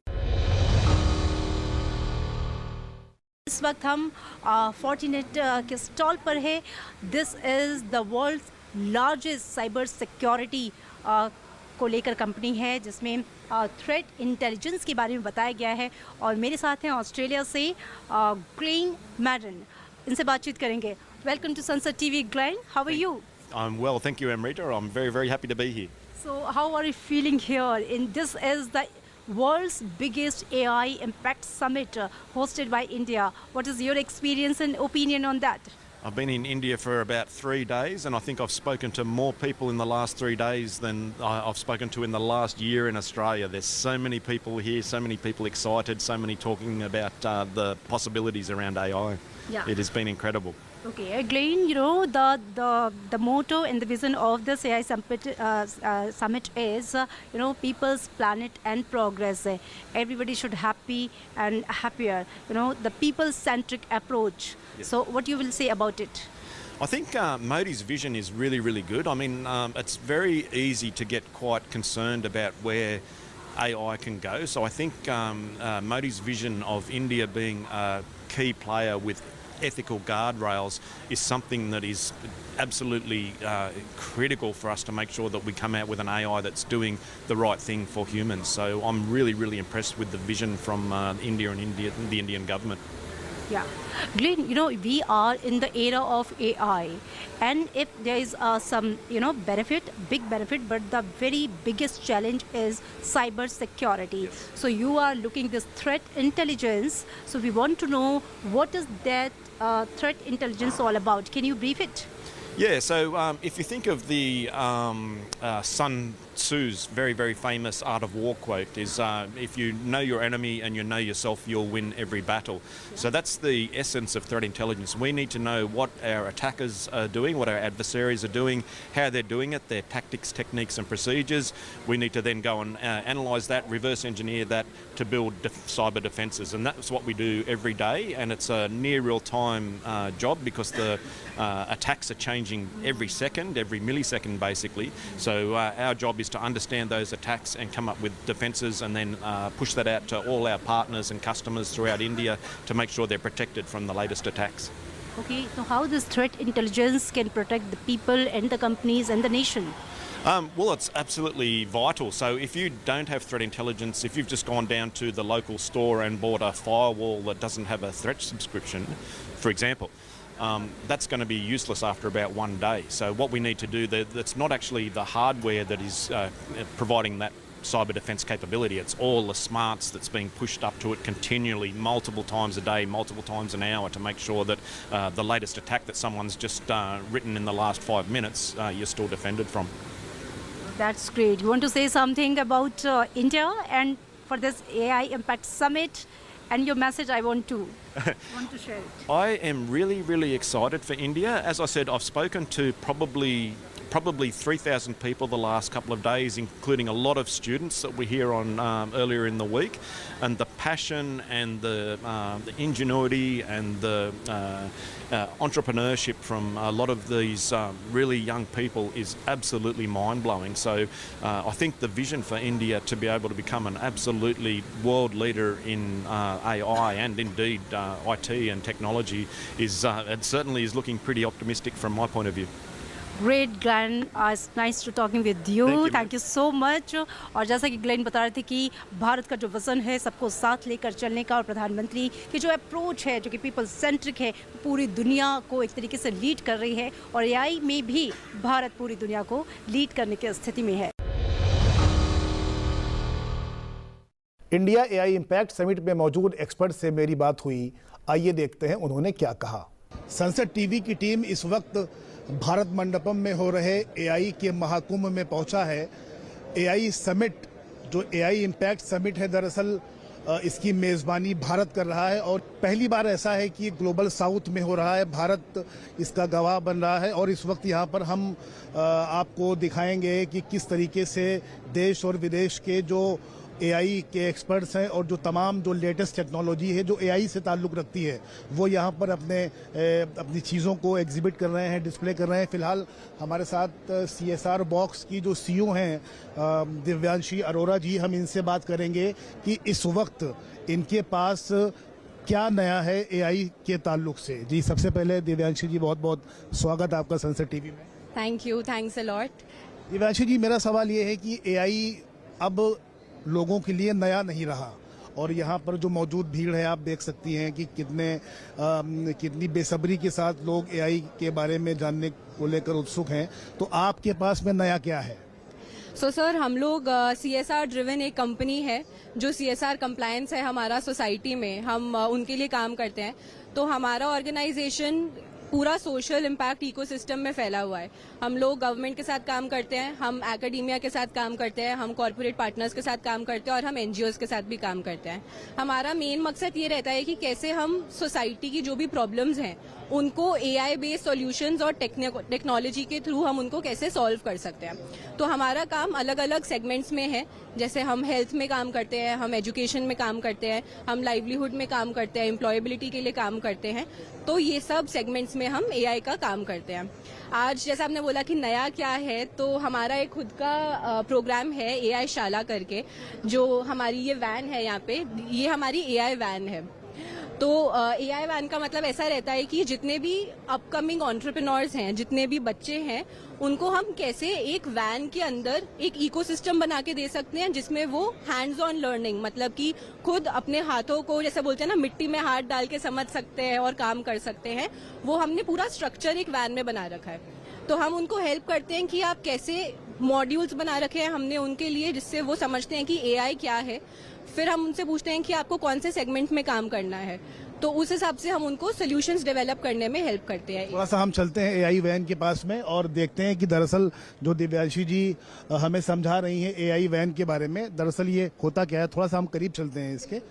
इस वक्त हम फॉर्टिनेट के स्टॉल पर है। This is the world's largest cyber security को लेकर कंपनी है, जिसमें थ्रेट इंटेलिजेंस के बारे में बताया गया है। और मेरे साथ हैं ऑस्ट्रेलिया से ग्लेन मैडन, इनसे बातचीत करेंगे। Welcome to Sunset TV, Glenn, how are you? I'm well, thank you, Amrita. I'm very, very happy to be here. So how are you feeling here? This is the world's biggest AI Impact Summit hosted by India. What is your experience and opinion on that? I've been in India for about 3 days, and I think I've spoken to more people in the last 3 days than I've spoken to in the last year in Australia. There's so many people here, so many people excited, so many talking about the possibilities around AI. Yeah. It has been incredible. Okay, Glenn, you know, the motto and the vision of this AI summit is, you know, people's planet and progress. Everybody should happy and happier. You know, the people-centric approach. Yes. So, what you will say about it? I think Modi's vision is really, really good. I mean, it's very easy to get quite concerned about where AI can go. So I think Modi's vision of India being a key player with ethical guardrails is something that is absolutely critical for us to make sure that we come out with an AI that's doing the right thing for humans. So I'm really, really impressed with the vision from India and the Indian government. Yeah, Glenn, you know, we are in the era of AI, and if there is some, you know, benefit, big benefit, but the very biggest challenge is cyber security. Yes. So you are looking this threat intelligence. So we want to know what is that threat intelligence all about. Can you brief it? Yeah, so if you think of the Sun Tzu's very, very famous Art of War quote is, if you know your enemy and you know yourself, you'll win every battle. So that's the essence of threat intelligence. We need to know what our attackers are doing, what our adversaries are doing, how they're doing it, their tactics, techniques and procedures. We need to then go and analyse that, reverse engineer that to build cyber defences. And that's what we do every day, and it's a near real-time job because the attacks are changing every second, every millisecond basically. So our job is to understand those attacks and come up with defences and then push that out to all our partners and customers throughout India to make sure they're protected from the latest attacks. Okay, so how this threat intelligence can protect the people and the companies and the nation? Well, it's absolutely vital. So if you don't have threat intelligence, if you've just gone down to the local store and bought a firewall that doesn't have a threat subscription, for example, that's going to be useless after about one day. So what we need to do, that's not actually the hardware that is providing that cyber defence capability. It's all the smarts that's being pushed up to it continually, multiple times a day, multiple times an hour, to make sure that the latest attack that someone's just written in the last 5 minutes, you're still defended from. That's great. You want to say something about India and for this AI Impact Summit and your message? I want to share it. I am really, really excited for India. As I said, I've spoken to probably 3,000 people the last couple of days, including a lot of students that were here on earlier in the week, and the passion and the ingenuity and the entrepreneurship from a lot of these really young people is absolutely mind-blowing. So I think the vision for India to be able to become an absolutely world leader in AI and indeed IT and technology is it certainly is looking pretty optimistic from my point of view. Great, Glenn. It's nice to talking with you. Thank you so much. और जैसा कि Glenn बता रहे थे कि भारत का जो vision है सबको साथ लेकर चलने का, और प्रधानमंत्री की जो अप्रोच है जो कि पीपल सेंट्रिक है, पूरी दुनिया को एक तरीके से लीड कर रही है, और एआई में भी भारत पूरी दुनिया को लीड करने की स्थिति में है। इंडिया एआई इम्पैक्ट समिट में मौजूद एक्सपर्ट से मेरी बात हुई। आइए देखते हैं उन्होंने क्या कहा। संसद टीवी की टीम इस वक्त भारत मंडपम में हो रहे एआई के महाकुंभ में पहुंचा है। एआई समिट जो एआई इम्पैक्ट समिट है, दरअसल इसकी मेज़बानी भारत कर रहा है, और पहली बार ऐसा है कि ग्लोबल साउथ में हो रहा है। भारत इसका गवाह बन रहा है, और इस वक्त यहाँ पर हम आपको दिखाएंगे कि किस तरीके से देश और विदेश के जो एआई के एक्सपर्ट्स हैं और जो तमाम जो लेटेस्ट टेक्नोलॉजी है जो एआई से ताल्लुक़ रखती है वो यहाँ पर अपनी चीज़ों को एग्जिबिट कर रहे हैं, डिस्प्ले कर रहे हैं। फ़िलहाल हमारे साथ सीएसआर बॉक्स की जो सीईओ हैं दिव्यांशी अरोरा जी, हम इनसे बात करेंगे कि इस वक्त इनके पास क्या नया है एआई के ताल्लुक से। जी, सबसे पहले दिव्यांशी जी बहुत बहुत स्वागत आपका संसद टीवी में। Thank you, thanks a lot. Divyanshi ji, मेरा सवाल ये है कि एआई अब लोगों के लिए नया नहीं रहा, और यहाँ पर जो मौजूद भीड़ है आप देख सकती हैं कि कितनी बेसब्री के साथ लोग एआई के बारे में जानने को लेकर उत्सुक हैं। तो आपके पास में नया क्या है? सर, हम लोग CSR ड्रिवन एक कंपनी है जो CSR कंप्लायंस है हमारा सोसाइटी में, हम उनके लिए काम करते हैं। तो हमारा ऑर्गेनाइजेशन पूरा सोशल इम्पैक्ट इकोसिस्टम में फैला हुआ है। हम लोग गवर्नमेंट के साथ काम करते हैं, हम एकेडेमिया के साथ काम करते हैं, हम कॉर्पोरेट पार्टनर्स के साथ काम करते हैं, और हम NGOs के साथ भी काम करते हैं। हमारा मेन मकसद ये रहता है कि कैसे हम सोसाइटी की जो भी प्रॉब्लम्स हैं उनको AI बेस्ड सॉल्यूशंस और टेक्नोलॉजी के थ्रू हम उनको कैसे सॉल्व कर सकते हैं। तो हमारा काम अलग अलग सेगमेंट्स में है, जैसे हम हेल्थ में काम करते हैं, हम एजुकेशन में काम करते हैं, हम लाइवलीहुड में काम करते हैं, एम्प्लॉयबिलिटी के लिए काम करते हैं। तो ये सब सेगमेंट्स में हम AI का काम करते हैं। आज जैसा आपने बोला कि नया क्या है, तो हमारा एक खुद का प्रोग्राम है AI शाला करके, जो हमारी ये वैन है यहाँ पे, ये हमारी AI वैन है। तो AI वैन का मतलब ऐसा रहता है कि जितने भी अपकमिंग एंटरप्रेन्योर्स हैं, जितने भी बच्चे हैं, उनको हम कैसे एक वैन के अंदर एक इकोसिस्टम बना के दे सकते हैं जिसमें वो हैंड्स ऑन लर्निंग, मतलब कि खुद अपने हाथों को, जैसे बोलते हैं ना, मिट्टी में हाथ डाल के समझ सकते हैं और काम कर सकते हैं। वो हमने पूरा स्ट्रक्चर एक वैन में बना रखा है। तो हम उनको हेल्प करते हैं कि आप कैसे मॉड्यूल्स बना रखे हैं हमने उनके लिए, जिससे वो समझते हैं कि AI क्या है। फिर हम उनसे पूछते हैं कि आपको कौन से सेगमेंट में काम करना है, तो उस हिसाब से हम उनको सॉल्यूशंस डेवलप करने में हेल्प करते हैं। थोड़ा सा हम चलते हैं AI वैन के पास में और देखते हैं कि दरअसल जो दिव्यांशी जी हमें समझा रही हैं AI वैन के बारे में, दरअसल ये होता क्या है। थोड़ा सा हम करीब चलते हैं इसके,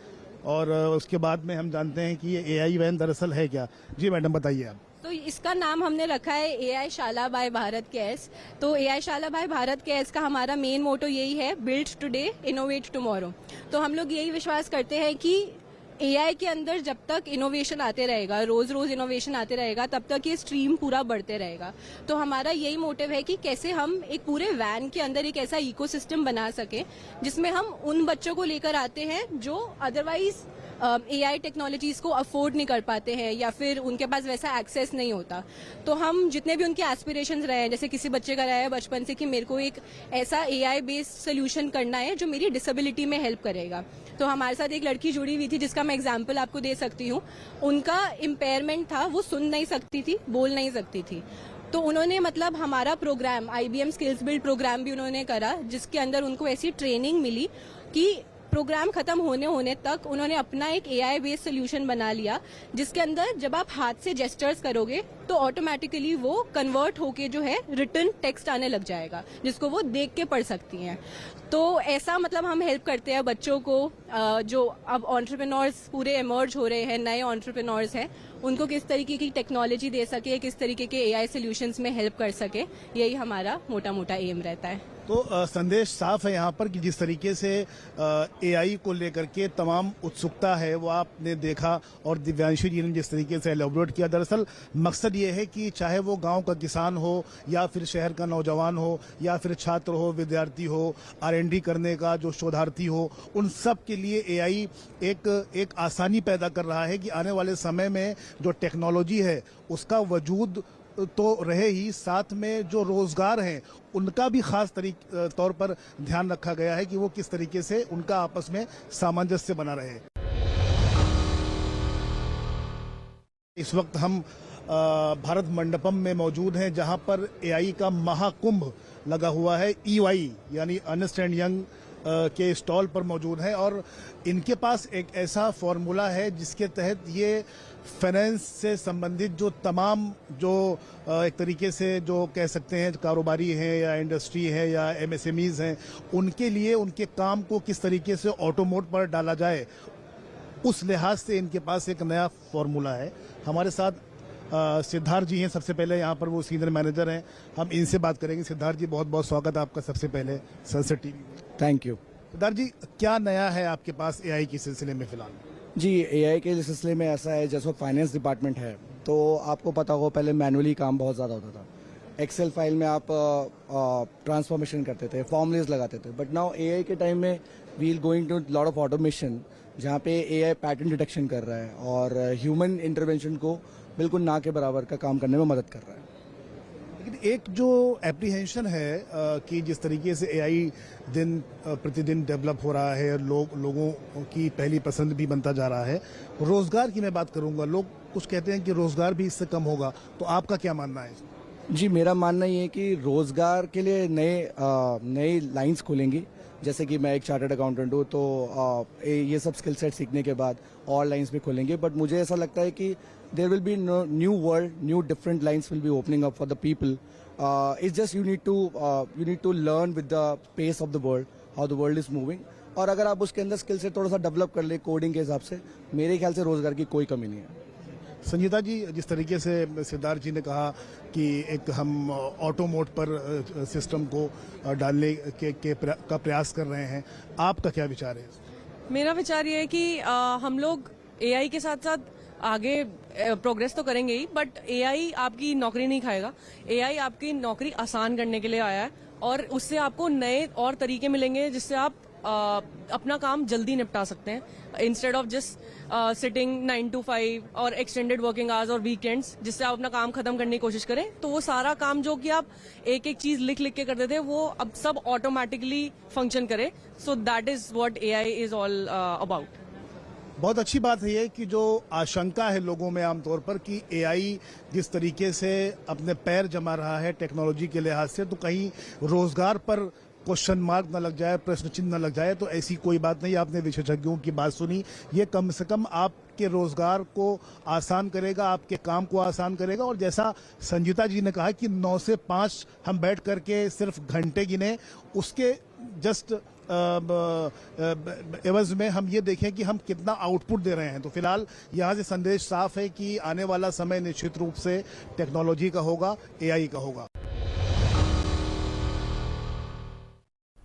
और उसके बाद में हम जानते हैं कि ये AI वैन दरअसल है क्या। जी मैडम, बताइए आप। तो इसका नाम हमने रखा है AI शाला बाय भारत कैस। तो AI शाला बाय भारत कैस का हमारा मेन मोटो यही है, बिल्ड टुडे इनोवेट टुमारो। तो हम लोग यही विश्वास करते हैं कि एआई के अंदर जब तक इनोवेशन आते रहेगा, रोज रोज इनोवेशन आते रहेगा, तब तक ये स्ट्रीम पूरा बढ़ते रहेगा। तो हमारा यही मोटिव है कि कैसे हम एक पूरे वैन के अंदर एक ऐसा इकोसिस्टम बना सके जिसमें हम उन बच्चों को लेकर आते हैं जो अदरवाइज एआई टेक्नोलॉजीज को अफोर्ड नहीं कर पाते हैं या फिर उनके पास वैसा एक्सेस नहीं होता। तो हम जितने भी उनके एस्पिरेशंस रहे हैं, जैसे किसी बच्चे का रहा है बचपन से कि मेरे को एक ऐसा एआई बेस्ड सोल्यूशन करना है जो मेरी डिसेबिलिटी में हेल्प करेगा, तो हमारे साथ एक लड़की जुड़ी हुई थी जिसका मैं एग्जाम्पल आपको दे सकती हूँ। उनका इम्पेयरमेंट था, वो सुन नहीं सकती थी, बोल नहीं सकती थी। तो उन्होंने मतलब हमारा program IBM skills build program भी उन्होंने करा, जिसके अंदर उनको ऐसी ट्रेनिंग मिली कि प्रोग्राम खत्म होने तक उन्होंने अपना एक एआई बेस्ड सोल्यूशन बना लिया, जिसके अंदर जब आप हाथ से जेस्चर्स करोगे तो ऑटोमेटिकली वो कन्वर्ट होके जो है रिटन टेक्स्ट आने लग जाएगा, जिसको वो देख के पढ़ सकती हैं। तो ऐसा मतलब हम हेल्प करते हैं बच्चों को जो अब एंटरप्रेन्योर्स पूरे इमर्ज हो रहे हैं, नए एंटरप्रेन्योर्स हैं, उनको किस तरीके की टेक्नोलॉजी दे सके, किस तरीके के एआई सॉल्यूशंस में हेल्प कर सके, यही हमारा मोटा मोटा एम रहता है। तो संदेश साफ है यहाँ पर कि जिस तरीके से एआई को लेकर के तमाम उत्सुकता है वो आपने देखा और दिव्यांशु जी ने जिस तरीके से एलैबोरेट किया। दरअसल मकसद ये है कि चाहे वो गांव का किसान हो या फिर शहर का नौजवान हो या फिर छात्र हो, विद्यार्थी हो, R&D करने का जो शोधार्थी हो, उन सब के लिए एआई एक आसानी पैदा कर रहा है कि आने वाले समय में जो टेक्नोलॉजी है उसका वजूद तो रहे ही, साथ में जो रोजगार हैं उनका भी खास तौर पर ध्यान रखा गया है कि वो किस तरीके से उनका आपस में सामंजस्य बना रहे। इस वक्त हम भारत मंडपम में मौजूद हैं जहां पर एआई का महाकुंभ लगा हुआ है। EY यानी अर्नेस्ट एंड यंग के स्टॉल पर मौजूद है और इनके पास एक ऐसा फॉर्मूला है जिसके तहत ये फाइनेंस से संबंधित जो तमाम जो एक तरीके से जो कह सकते हैं कारोबारी हैं या इंडस्ट्री है या MSMEs हैं, उनके लिए उनके काम को किस तरीके से ऑटो मोड पर डाला जाए, उस लिहाज से इनके पास एक नया फॉर्मूला है। हमारे साथ सिद्धार्थ जी हैं, सबसे पहले यहाँ पर वो सीनियर मैनेजर हैं, हम इनसे बात करेंगे। सिद्धार्थ जी, बहुत बहुत स्वागत आपका सबसे पहले Sunset TV. Thank you. Siddharth ji, क्या नया है आपके पास एआई के सिलसिले में फिलहाल? जी, एआई के सिलसिले में ऐसा है, जैसे फाइनेंस डिपार्टमेंट है तो आपको पता हो पहले मैनुअली काम बहुत ज़्यादा होता था। एक्सेल फाइल में आप ट्रांसफॉर्मेशन करते थे, फॉर्मूलेज लगाते थे, बट नाउ एआई के टाइम में we will going to lot of automation, जहाँ पे एआई पैटर्न डिटेक्शन कर रहा है और ह्यूमन इंटरवेंशन को बिल्कुल ना के बराबर का काम करने में मदद कर रहा है। लेकिन एक जो एप्रीहेंशन है कि जिस तरीके से एआई दिन प्रतिदिन डेवलप हो रहा है, लोगों की पहली पसंद भी बनता जा रहा है, रोजगार की मैं बात करूंगा, लोग कुछ कहते हैं कि रोजगार भी इससे कम होगा, तो आपका क्या मानना है? जी, मेरा मानना ये है कि रोजगार के लिए नए लाइंस खुलेंगी। जैसे कि मैं एक चार्टर्ड अकाउंटेंट हूँ, तो ये सब स्किल सेट सीखने के बाद और लाइंस भी खुलेंगे, बट मुझे ऐसा लगता है कि there will be new world, new different lines will be opening up for the people. It's just you need to learn with the pace of the world, how the world is moving. और अगर आप उसके अंदर skill से थोड़ा सा develop कर ले कोडिंग के हिसाब से, मेरे ख्याल से रोजगार की कोई कमी नहीं है। संजीता जी, जिस तरीके से सिद्धार्थ जी ने कहा कि एक हम ऑटो मोड पर सिस्टम को डालने का प्रयास कर रहे हैं, आपका क्या विचार है? मेरा विचार ये है कि हम लोग एआई के साथ साथ आगे प्रोग्रेस तो करेंगे ही, बट एआई आपकी नौकरी नहीं खाएगा। एआई आपकी नौकरी आसान करने के लिए आया है और उससे आपको नए और तरीके मिलेंगे जिससे आप अपना काम जल्दी निपटा सकते हैं, instead of just sitting 9 to 5 और एक्सटेंडेड वर्किंग आवर्स और वीकेंड्स, जिससे आप अपना काम खत्म करने की कोशिश करें। तो वो सारा काम जो कि आप एक एक चीज लिख के करते थे, वो अब सब ऑटोमेटिकली फंक्शन करे। So that is what AI is all about. बहुत अच्छी बात है ये कि जो आशंका है लोगों में आमतौर पर कि एआई जिस तरीके से अपने पैर जमा रहा है टेक्नोलॉजी के लिहाज से, तो कहीं रोजगार पर क्वेश्चन मार्क न लग जाए, प्रश्न चिन्ह न लग जाए, तो ऐसी कोई बात नहीं। आपने विशेषज्ञों की बात सुनी, ये कम से कम आपके रोजगार को आसान करेगा, आपके काम को आसान करेगा। और जैसा संजीता जी ने कहा कि 9 से 5 हम बैठ करके सिर्फ घंटे गिने, उसके जस्ट एवज में हम ये देखें कि हम कितना आउटपुट दे रहे हैं। तो फिलहाल यहाँ से संदेश साफ है कि आने वाला समय निश्चित रूप से टेक्नोलॉजी का होगा, एआई का होगा।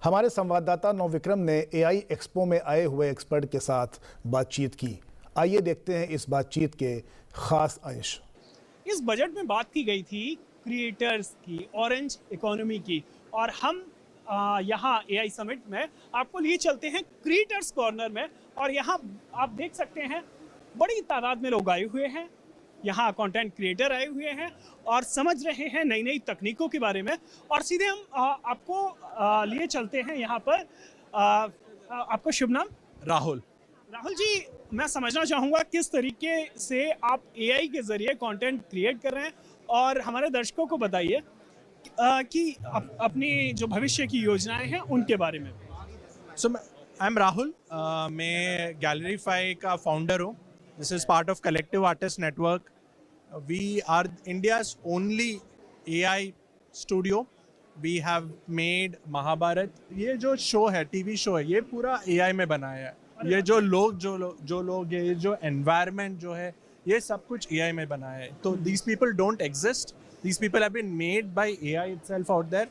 हमारे संवाददाता नवविक्रम ने एआई एक्सपो में आए हुए एक्सपर्ट के साथ बातचीत की। आइए देखते हैं इस बातचीत के खास अंश। इस बजट में बात की गई थी क्रिएटर्स की, ऑरेंज इकोनॉमी की, और हम यहाँ एआई समिट में आपको लिए चलते हैं क्रिएटर्स कॉर्नर में। और यहाँ आप देख सकते हैं बड़ी तादाद में लोग आए हुए हैं, यहाँ कंटेंट क्रिएटर आए हुए हैं और समझ रहे हैं नई नई तकनीकों के बारे में। और सीधे हम आपको लिए चलते हैं यहाँ पर। आपका शुभ नाम? राहुल। राहुल जी, मैं समझना चाहूँगा किस तरीके से आप एआई के ज़रिए कंटेंट क्रिएट कर रहे हैं, और हमारे दर्शकों को बताइए कि अपनी जो भविष्य की योजनाएं हैं उनके बारे में। आई एम राहुल, मैं गैलरीफाई का फाउंडर हूँ। This is part of collective artist network. We are India's only AI studio. We have made Mahabharat. ये जो शो है, टीवी शो है, ये पूरा एआई में बनाया है। ये जो लोग ये जो एनवायरनमेंट जो है, ये सब कुछ एआई में बनाया है। तो these people don't exist. These people have been made by AI itself out there.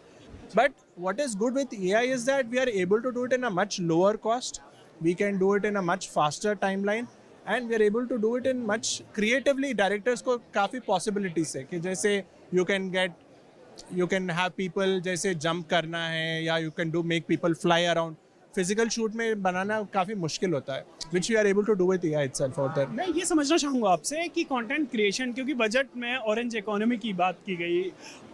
But what is good with AI is that we are able to do it in a much lower cost. We can do it in a much faster timeline. And we are able to do it in much creatively. Directors को काफ़ी possibilities है कि जैसे you can have people जैसे jump करना है, या you can make people fly around. Physical shoot में बनाना काफ़ी मुश्किल होता है, which we are able to do with AI itself out there. मैं ये समझना चाहूँगा आपसे कि कंटेंट क्रिएशन, क्योंकि बजट में ऑरेंज इकोनॉमी की बात की गई,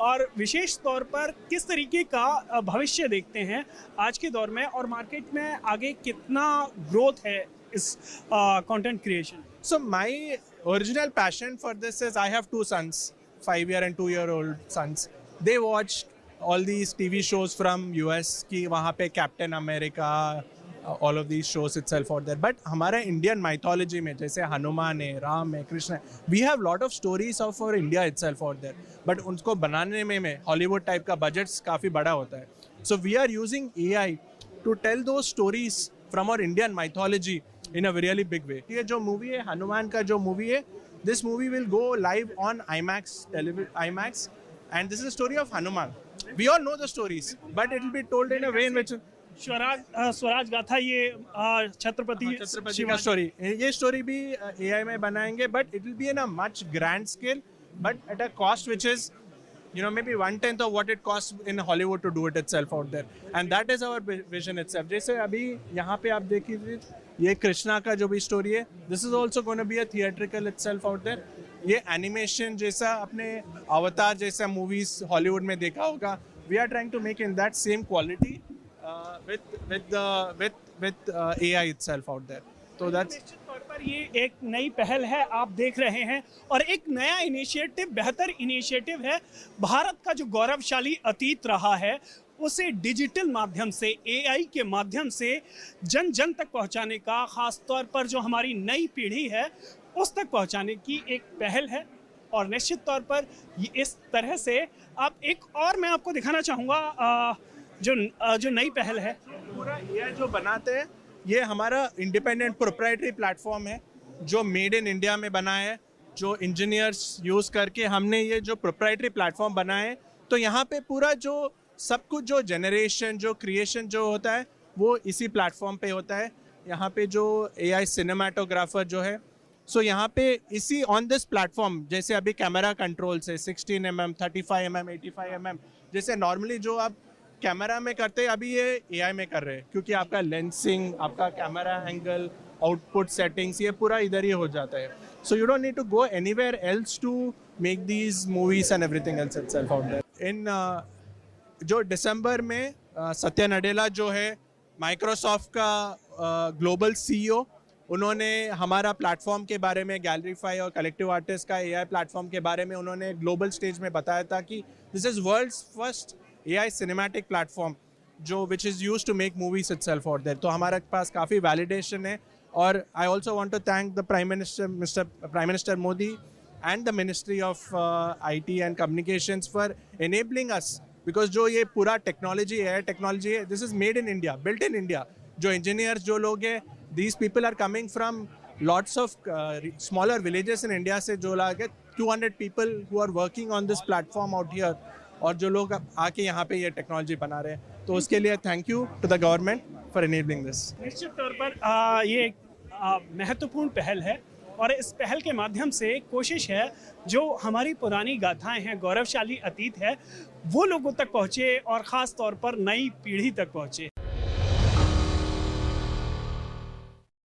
और विशेष तौर पर किस तरीके का भविष्य देखते हैं आज के दौर में, और मार्केट में आगे कितना ग्रोथ है इस content creation? So my original passion for this is, I have 2 sons, 5-year and 2-year-old sons. They watched all these TV shows from US की वहाँ पे captain America, all of these shows itself out there. But हमारे Indian mythology में जैसे हनुमान है, राम है, कृष्ण है, we have lot of stories of our India itself out there. But उनको बनाने में हॉलीवुड टाइप का बजट्स काफ़ी बड़ा होता है. So we are using AI to tell those stories from our Indian mythology in a really big way. ये जो मूवी है, हनुमान का जो मूवी है, this movie will go live on IMAX, and this is a story of Hanuman. We all know the stories, but it will be told in a way in which Swaraj गाथा, ये छत्रपति का story, ये story भी AI में बनाएंगे, but it will be in a much grand scale, but at a cost which is, maybe 1/10 of what it costs in Hollywood to do it itself out there, and that is our vision itself. जैसे अभी यहाँ पे आप देखिए, ये कृष्णा का जो भी स्टोरी है, this is also going to be a theatrical itself out there. ये एनिमेशन जैसा आपने अवतार जैसा मूवीज हॉलीवुड में देखा होगा, we are trying to make in that same quality with AI itself out there. So that's निश्चित तौर पर ये एक नई पहल है, आप देख रहे हैं, और एक नया इनिशिएटिव, बेहतर इनिशिएटिव है। भारत का जो गौरवशाली अतीत रहा है, उसे डिजिटल माध्यम से, AI के माध्यम से जन जन तक पहुंचाने का, खास तौर पर जो हमारी नई पीढ़ी है उस तक पहुंचाने की एक पहल है। और निश्चित तौर पर इस तरह से आप एक और मैं आपको दिखाना चाहूँगा जो नई पहल है। पूरा AI जो बनाते हैं, ये हमारा इंडिपेंडेंट प्रोप्राइटरी प्लेटफॉर्म है जो मेड इन इंडिया में बना है, जो इंजीनियर्स यूज़ करके हमने ये जो प्रोप्राइटरी प्लेटफॉर्म बनाए हैं। तो यहाँ पे पूरा जो सब कुछ, जो जनरेशन, जो क्रिएशन जो होता है, वो इसी प्लेटफॉर्म पे होता है। यहाँ पे जो AI सिनेमाटोग्राफर जो है, सो यहाँ पे इसी ऑन दिस प्लेटफॉर्म, जैसे अभी कैमरा कंट्रोल से 16mm, 35mm, 85mm, जैसे नॉर्मली जो आप कैमरा में करते हैं, अभी ये AI में कर रहे हैं, क्योंकि आपका लेंसिंग, आपका कैमरा एंगल, आउटपुट सेटिंग्स, ये पूरा इधर ही हो जाता है। So you don't need to go anywhere else to make these movies and everything else itself out there. इन जो दिसंबर में सत्या नडेला जो है माइक्रोसॉफ्ट का ग्लोबल CEO, उन्होंने हमारा प्लेटफॉर्म के बारे में, गैलरीफाई और कलेक्टिव आर्टिस्ट का AI प्लेटफॉर्म के बारे में उन्होंने ग्लोबल स्टेज में बताया था कि this is world's first AI cinematic platform जो which is used to make movies itself out there. तो हमारे पास काफ़ी वैलिडेशन है। और I also want to thank the prime minister Modi and the ministry of IT and communications for enabling us, because जो ये पूरा टेक्नोलॉजी है, this is made in India, built in India. जो इंजीनियर्स जो लोग हैं, these people are coming from lots of smaller villages in India से जो लोग 200 people who are working on this platform out here, और जो लोग आके यहाँ पे ये टेक्नोलॉजी बना रहे हैं। तो उसके लिए thank you to the government for enabling this. निश्चित तौर पर ये महत्वपूर्ण पहल है और इस पहल के माध्यम से कोशिश है जो हमारी पुरानी गाथाएं हैं, गौरवशाली अतीत है, वो लोगों तक पहुँचे और ख़ास तौर पर नई पीढ़ी तक पहुँचे।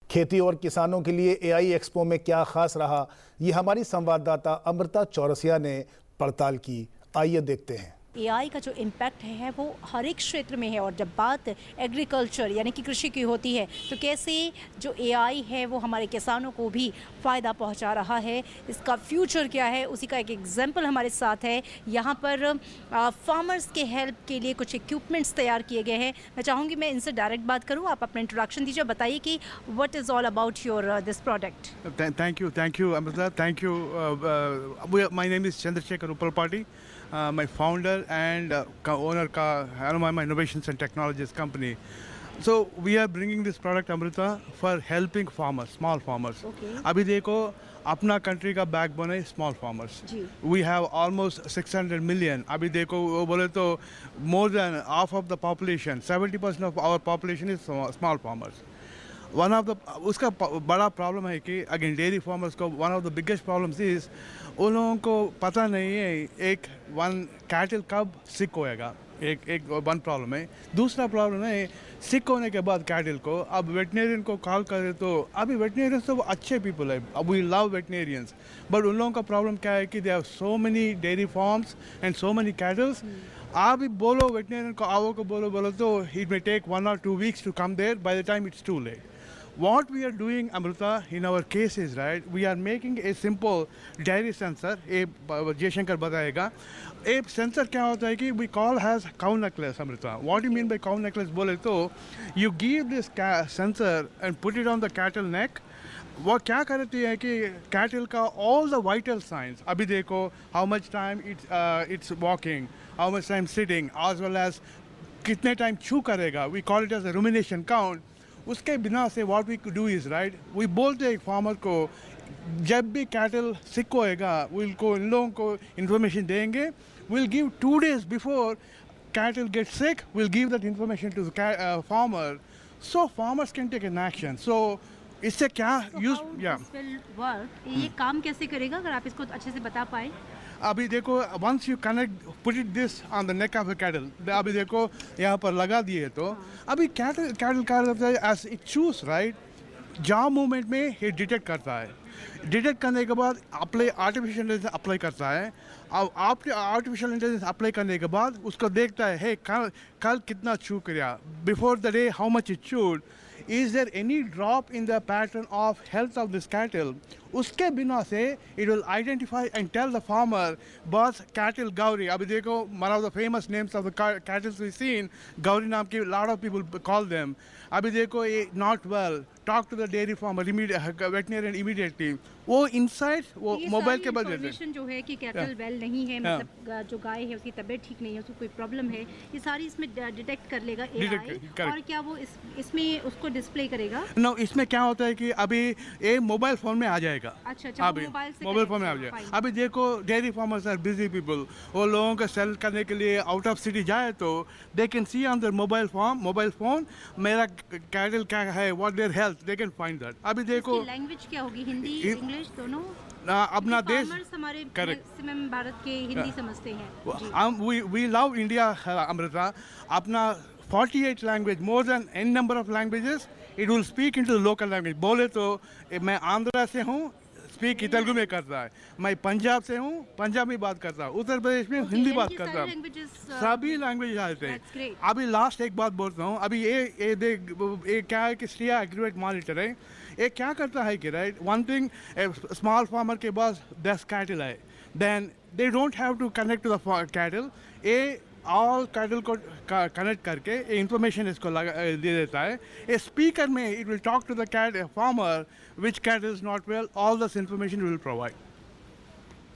खेती और किसानों के लिए एआई एक्सपो में क्या खास रहा, ये हमारी संवाददाता अमृता चौरसिया ने पड़ताल की। आइए देखते हैं। एआई का जो इम्पैक्ट है वो हर एक क्षेत्र में है और जब बात एग्रीकल्चर यानी कि कृषि की होती है तो कैसे जो एआई है वो हमारे किसानों को भी फ़ायदा पहुंचा रहा है, इसका फ्यूचर क्या है, उसी का एक एग्जांपल हमारे साथ है। यहाँ पर फार्मर्स के हेल्प के लिए कुछ इक्विपमेंट्स तैयार किए गए हैं। मैं चाहूँगी मैं इनसे डायरेक्ट बात करूँ, आप अपना इंट्रोडक्शन दीजिए, बताइए कि what is all about your this product. Thank you Amrita, thank you. My name is Chandrasekhar Uppalpati. My founder and owner का Anumama Innovations and Technologies company. So we are bringing this product Amrita for helping farmers, small farmers. Okay. अभी देखो अपना country का backbone है small farmers. We have almost 600 million. अभी देखो वो बोले तो more than half of the population, 70% of our population is small farmers. One of the उसका बड़ा प्रॉब्लम है कि अगेन डेयरी फार्मर्स को one of the biggest problems is उन लोगों को पता नहीं है एक वन कैटल कब सिक होएगा, एक वन प्रॉब्लम है। दूसरा प्रॉब्लम है सिक होने के बाद कैटल को अब वेटनेरियन को कॉल करे तो अभी वेटनेरियंस तो अच्छे पीपल है, अब वी लव वेटनेरियंस, बट उन लोगों का प्रॉब्लम क्या है कि they have so many dairy farms and so many kettles. आप भी बोलो वेटनेरियन को आओ को बोलो तो it may take 1 or 2 weeks to come there, by the time it's too late. What we are doing, Amrita, in our case is, right, we are making a simple dairy sensor, Jayshankar बताएगा। A sensor क्या होता है कि we call as cow necklace, Amrita. What do you mean by cow necklace बोले तो you give this sensor and put it on the cattle neck. वो क्या करती है कि कैटल का all the vital signs, अभी देखो how much time it's walking, how much time sitting, as well as कितने टाइम chew करेगा, we call it as a rumination count. उसके बिना से what we could do is, right, we बोलते हैं एक फार्मर को जब भी कैटल सिक होएगा we'll को इन लोगों को इन्फॉर्मेशन देंगे, we'll give 2 days before cattle get sick, we'll give that information to the farmer, so farmers can take an action. So इससे क्या यूज ये काम कैसे करेगा अगर आप इसको अच्छे से बता पाए? अभी देखो once you connect put it this on the neck of a cattle, अभी देखो यहाँ पर लगा दिए तो अभी कैटल क्या करता है as it chews, right, jaw movement में ये डिटेक्ट करता है, डिटेक्ट करने के बाद आर्टिफिशियल इंटेलिजेंस अप्लाई करता है। अब आप आर्टिफिशियल इंटेलिजेंस अप्लाई करने के बाद उसको देखता है हे कल कितना चू किया, before the day how much it chewed, is there any drop in the pattern of health of this cattle, उसके बिना से it will identify and tell the farmer, boss cattle Gauri, अभी देखो one of the famous names of the cattle we've seen, Gauri नाम की lot of people call them, अभी देखो not well, talk to the dairy farmer, veterinarian immediately, वो insight वो mobile के बदले इन्फॉर्मेशन जो है कि कैटल वेल नहीं है, मतलब जो गाय है उसकी तबीयत ठीक नहीं है, उसको कोई प्रॉब्लम है, ये सारी इसमें डिटेक्ट कर लेगा एआई। और क्या वो इसमें उसको डिस्प्ले करेगा? नो, इसमें क्या होता है कि अभी ये मोबाइल फोन में आ जाएगा। अच्छा, अभी मोबाइल फोन में आ जाएगा। अभी देखो dairy farmers are busy people, वो लोगों को सेल करने के लिए आउट ऑफ सिटी जाए तो they can see on their mobile phone मेरा कैटल क्या है, what their health, they can find that. अभी देखो लैंग्वेज क्या होगी, हिंदी इंग्लिश दोनों? अपना देश हमारे मैक्सिमम भारत के हिंदी समझते हैं। वी लव इंडिया अमृता, अपना 48 language, more than an number of languages, it will speak into the local language. बोले तो मैं आंध्रा से हूँ, स्पीक तेलुगु में करता है, मैं पंजाब से हूँ, पंजाबी बात करता हूँ, उत्तर प्रदेश में हिंदी बात करता हूँ, सभी लैंग्वेज आते हैं। अभी लास्ट एक बात बोलता हूँ, अभी ये क्या है कि श्रेया एग्रीवेट मॉनिटर है, ये क्या करता है कि right one thing, small farmer के पास 10 कैटल है, then they don't have to connect to the cattle, ये ऑल कैटल को कनेक्ट करके इंफॉर्मेशन इसको दे देता है। ए स्पीकर में it will talk to the farmer which cattle is not well, all this information will provide.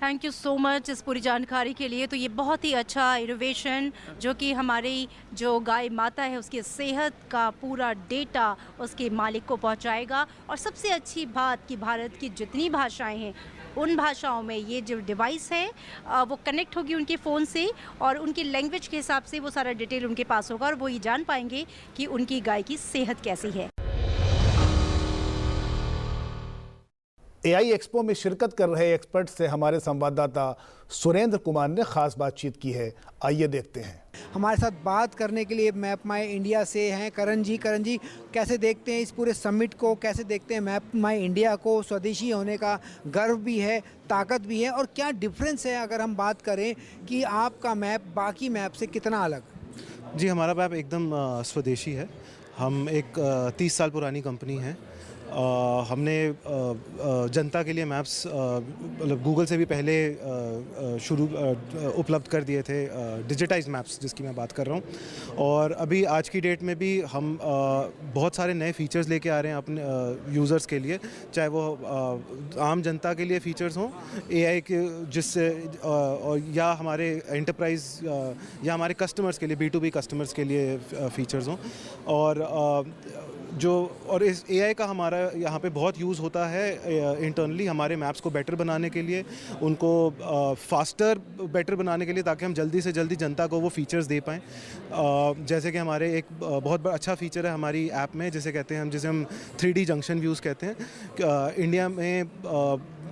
Thank you so much इस पूरी जानकारी के लिए। तो ये बहुत ही अच्छा इनोवेशन जो कि हमारी जो गाय माता है उसकी सेहत का पूरा डेटा उसके मालिक को पहुंचाएगा। और सबसे अच्छी बात कि भारत की जितनी भाषाएं हैं उन भाषाओं में ये जो डिवाइस है वो कनेक्ट होगी उनके फ़ोन से और उनकी लैंग्वेज के हिसाब से वो सारा डिटेल उनके पास होगा और वो ये जान पाएंगे कि उनकी गाय की सेहत कैसी है। एआई एक्सपो में शिरकत कर रहे एक्सपर्ट से हमारे संवाददाता सुरेंद्र कुमार ने खास बातचीत की है। आइए देखते हैं। हमारे साथ बात करने के लिए मैप माई इंडिया से हैं करण जी। करण जी, कैसे देखते हैं इस पूरे समिट को, कैसे देखते हैं मैप माई इंडिया को? स्वदेशी होने का गर्व भी है, ताकत भी है, और क्या डिफरेंस है अगर हम बात करें कि आपका मैप बाकी मैप से कितना अलग? जी, हमारा मैप एकदम स्वदेशी है। हम एक 30 साल पुरानी कंपनी है। हमने जनता के लिए मैप्स मतलब गूगल से भी पहले उपलब्ध कर दिए थे, डिजिटाइज मैप्स जिसकी मैं बात कर रहा हूँ। और अभी आज की डेट में भी हम बहुत सारे नए फीचर्स लेके आ रहे हैं अपने यूज़र्स के लिए, चाहे वो आम जनता के लिए फ़ीचर्स हों एआई के, जिससे या हमारे एंटरप्राइज या हमारे कस्टमर्स के लिए, B2B कस्टमर्स के लिए फ़ीचर्स हों। और इस एआई का हमारा यहाँ पे बहुत यूज़ होता है इंटरनली हमारे मैप्स को बेटर बनाने के लिए, उनको फास्टर बेटर बनाने के लिए, ताकि हम जल्दी से जल्दी जनता को वो फीचर्स दे पाएँ। जैसे कि हमारे एक बहुत अच्छा फ़ीचर है हमारी ऐप में, जिसे हम 3D जंक्शन व्यूज़ कहते हैं। इंडिया में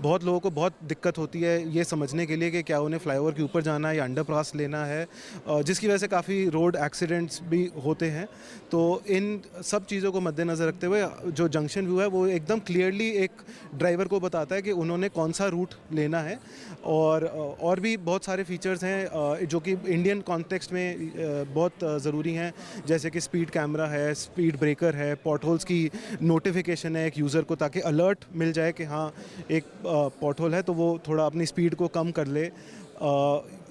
बहुत लोगों को बहुत दिक्कत होती है ये समझने के लिए कि क्या उन्हें फ्लाईओवर के ऊपर जाना है या अंडरपास लेना है, जिसकी वजह से काफ़ी रोड एक्सीडेंट्स भी होते हैं। तो इन सब चीज़ों को मद्देनज़र रखते हुए जो जंक्शन व्यू है वो एकदम क्लियरली एक ड्राइवर को बताता है कि उन्होंने कौन सा रूट लेना है। और भी बहुत सारे फीचर्स हैं जो कि इंडियन कॉन्टेक्स्ट में बहुत ज़रूरी हैं, जैसे कि स्पीड कैमरा है, स्पीड ब्रेकर है, पॉटहोल्स की नोटिफिकेशन है एक यूज़र को, ताकि अलर्ट मिल जाए कि हाँ एक पॉटहोल है तो वो थोड़ा अपनी स्पीड को कम कर ले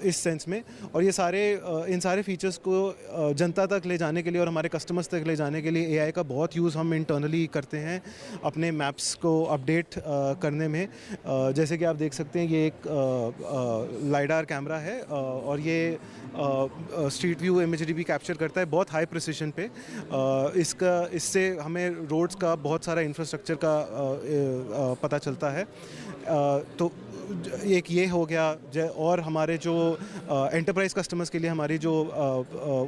इस सेंस में। और ये इन सारे फीचर्स को जनता तक ले जाने के लिए और हमारे कस्टमर्स तक ले जाने के लिए एआई का बहुत यूज़ हम इंटरनली करते हैं अपने मैप्स को अपडेट करने में। जैसे कि आप देख सकते हैं ये एक लाइडार कैमरा है और ये स्ट्रीट व्यू इमेजरी भी कैप्चर करता है बहुत हाई प्रिसिशन पे। इससे हमें रोड्स का बहुत सारा इंफ्रास्ट्रक्चर का पता चलता है। तो एक ये हो गया। और हमारे जो एंटरप्राइज कस्टमर्स के लिए हमारी जो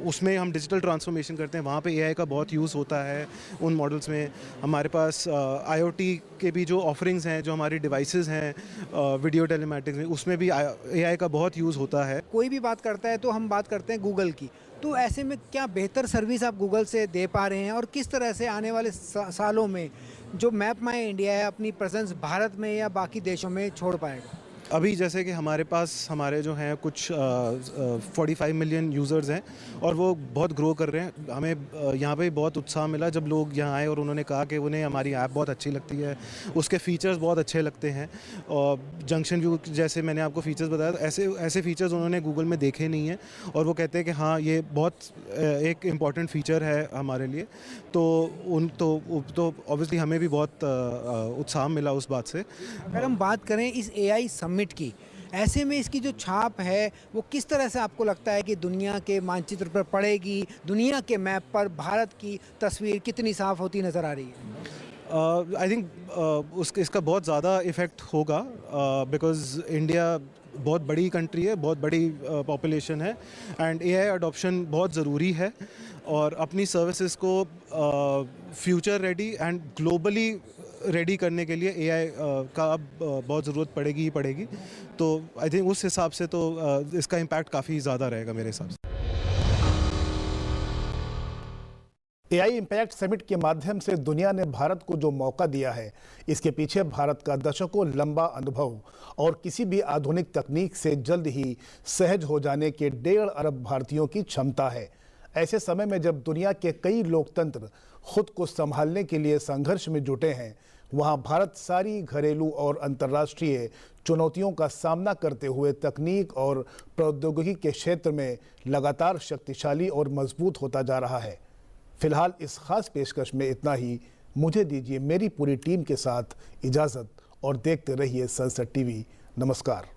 उसमें हम डिजिटल ट्रांसफॉर्मेशन करते हैं, वहाँ पे एआई का बहुत यूज़ होता है उन मॉडल्स में। हमारे पास आईओटी के भी जो ऑफरिंग्स हैं, जो हमारी डिवाइसेस हैं वीडियो टेलीमेटिक्स में, उसमें भी एआई का बहुत यूज़ होता है। कोई भी बात करता है तो हम बात करते हैं गूगल की, तो ऐसे में क्या बेहतर सर्विस आप गूगल से दे पा रहे हैं, और किस तरह से आने वाले सालों में जो मैप माई इंडिया है अपनी प्रेजेंस भारत में या बाकी देशों में छोड़ पाएगा? अभी जैसे कि हमारे पास हमारे जो हैं कुछ 45 मिलियन यूज़र्स हैं और वो बहुत ग्रो कर रहे हैं। हमें यहाँ पे बहुत उत्साह मिला जब लोग यहाँ आए और उन्होंने कहा कि उन्हें हमारी ऐप बहुत अच्छी लगती है, उसके फ़ीचर्स बहुत अच्छे लगते हैं। और जंक्शन व्यू जैसे मैंने आपको फ़ीचर्स बताया, ऐसे फ़ीचर्स उन्होंने गूगल में देखे नहीं हैं और वो कहते हैं कि हाँ ये बहुत एक इम्पॉर्टेंट फ़ीचर है हमारे लिए। तो ऑब्वियसली हमें भी बहुत उत्साह मिला उस बात से। अगर हम बात करें इस एआई समिट की, ऐसे में इसकी जो छाप है वो किस तरह से आपको लगता है कि दुनिया के मानचित्र पर पड़ेगी? दुनिया के मैप पर भारत की तस्वीर कितनी साफ होती नज़र आ रही है? आई थिंक इसका बहुत ज़्यादा इफ़ेक्ट होगा बिकॉज़ इंडिया बहुत बड़ी कंट्री है, बहुत बड़ी पॉपुलेशन है एंड एआई अडॉप्शन बहुत ज़रूरी है। और अपनी सर्विसेज को future ready and globally ready करने के लिए एआई का अब बहुत ज़रूरत पड़ेगी ही पड़ेगी। तो आई थिंक उस हिसाब से तो इसका इम्पैक्ट काफ़ी ज़्यादा रहेगा मेरे हिसाब से। एआई इम्पैक्ट समिट के माध्यम से दुनिया ने भारत को जो मौका दिया है, इसके पीछे भारत का दशकों लंबा अनुभव और किसी भी आधुनिक तकनीक से जल्द ही सहज हो जाने के 1.5 अरब भारतीयों की क्षमता है। ऐसे समय में जब दुनिया के कई लोकतंत्र खुद को संभालने के लिए संघर्ष में जुटे हैं, वहां भारत सारी घरेलू और अंतर्राष्ट्रीय चुनौतियों का सामना करते हुए तकनीक और प्रौद्योगिकी के क्षेत्र में लगातार शक्तिशाली और मजबूत होता जा रहा है। फिलहाल इस खास पेशकश में इतना ही। मुझे दीजिए मेरी पूरी टीम के साथ इजाज़त और देखते रहिए सनसेट टीवी। नमस्कार।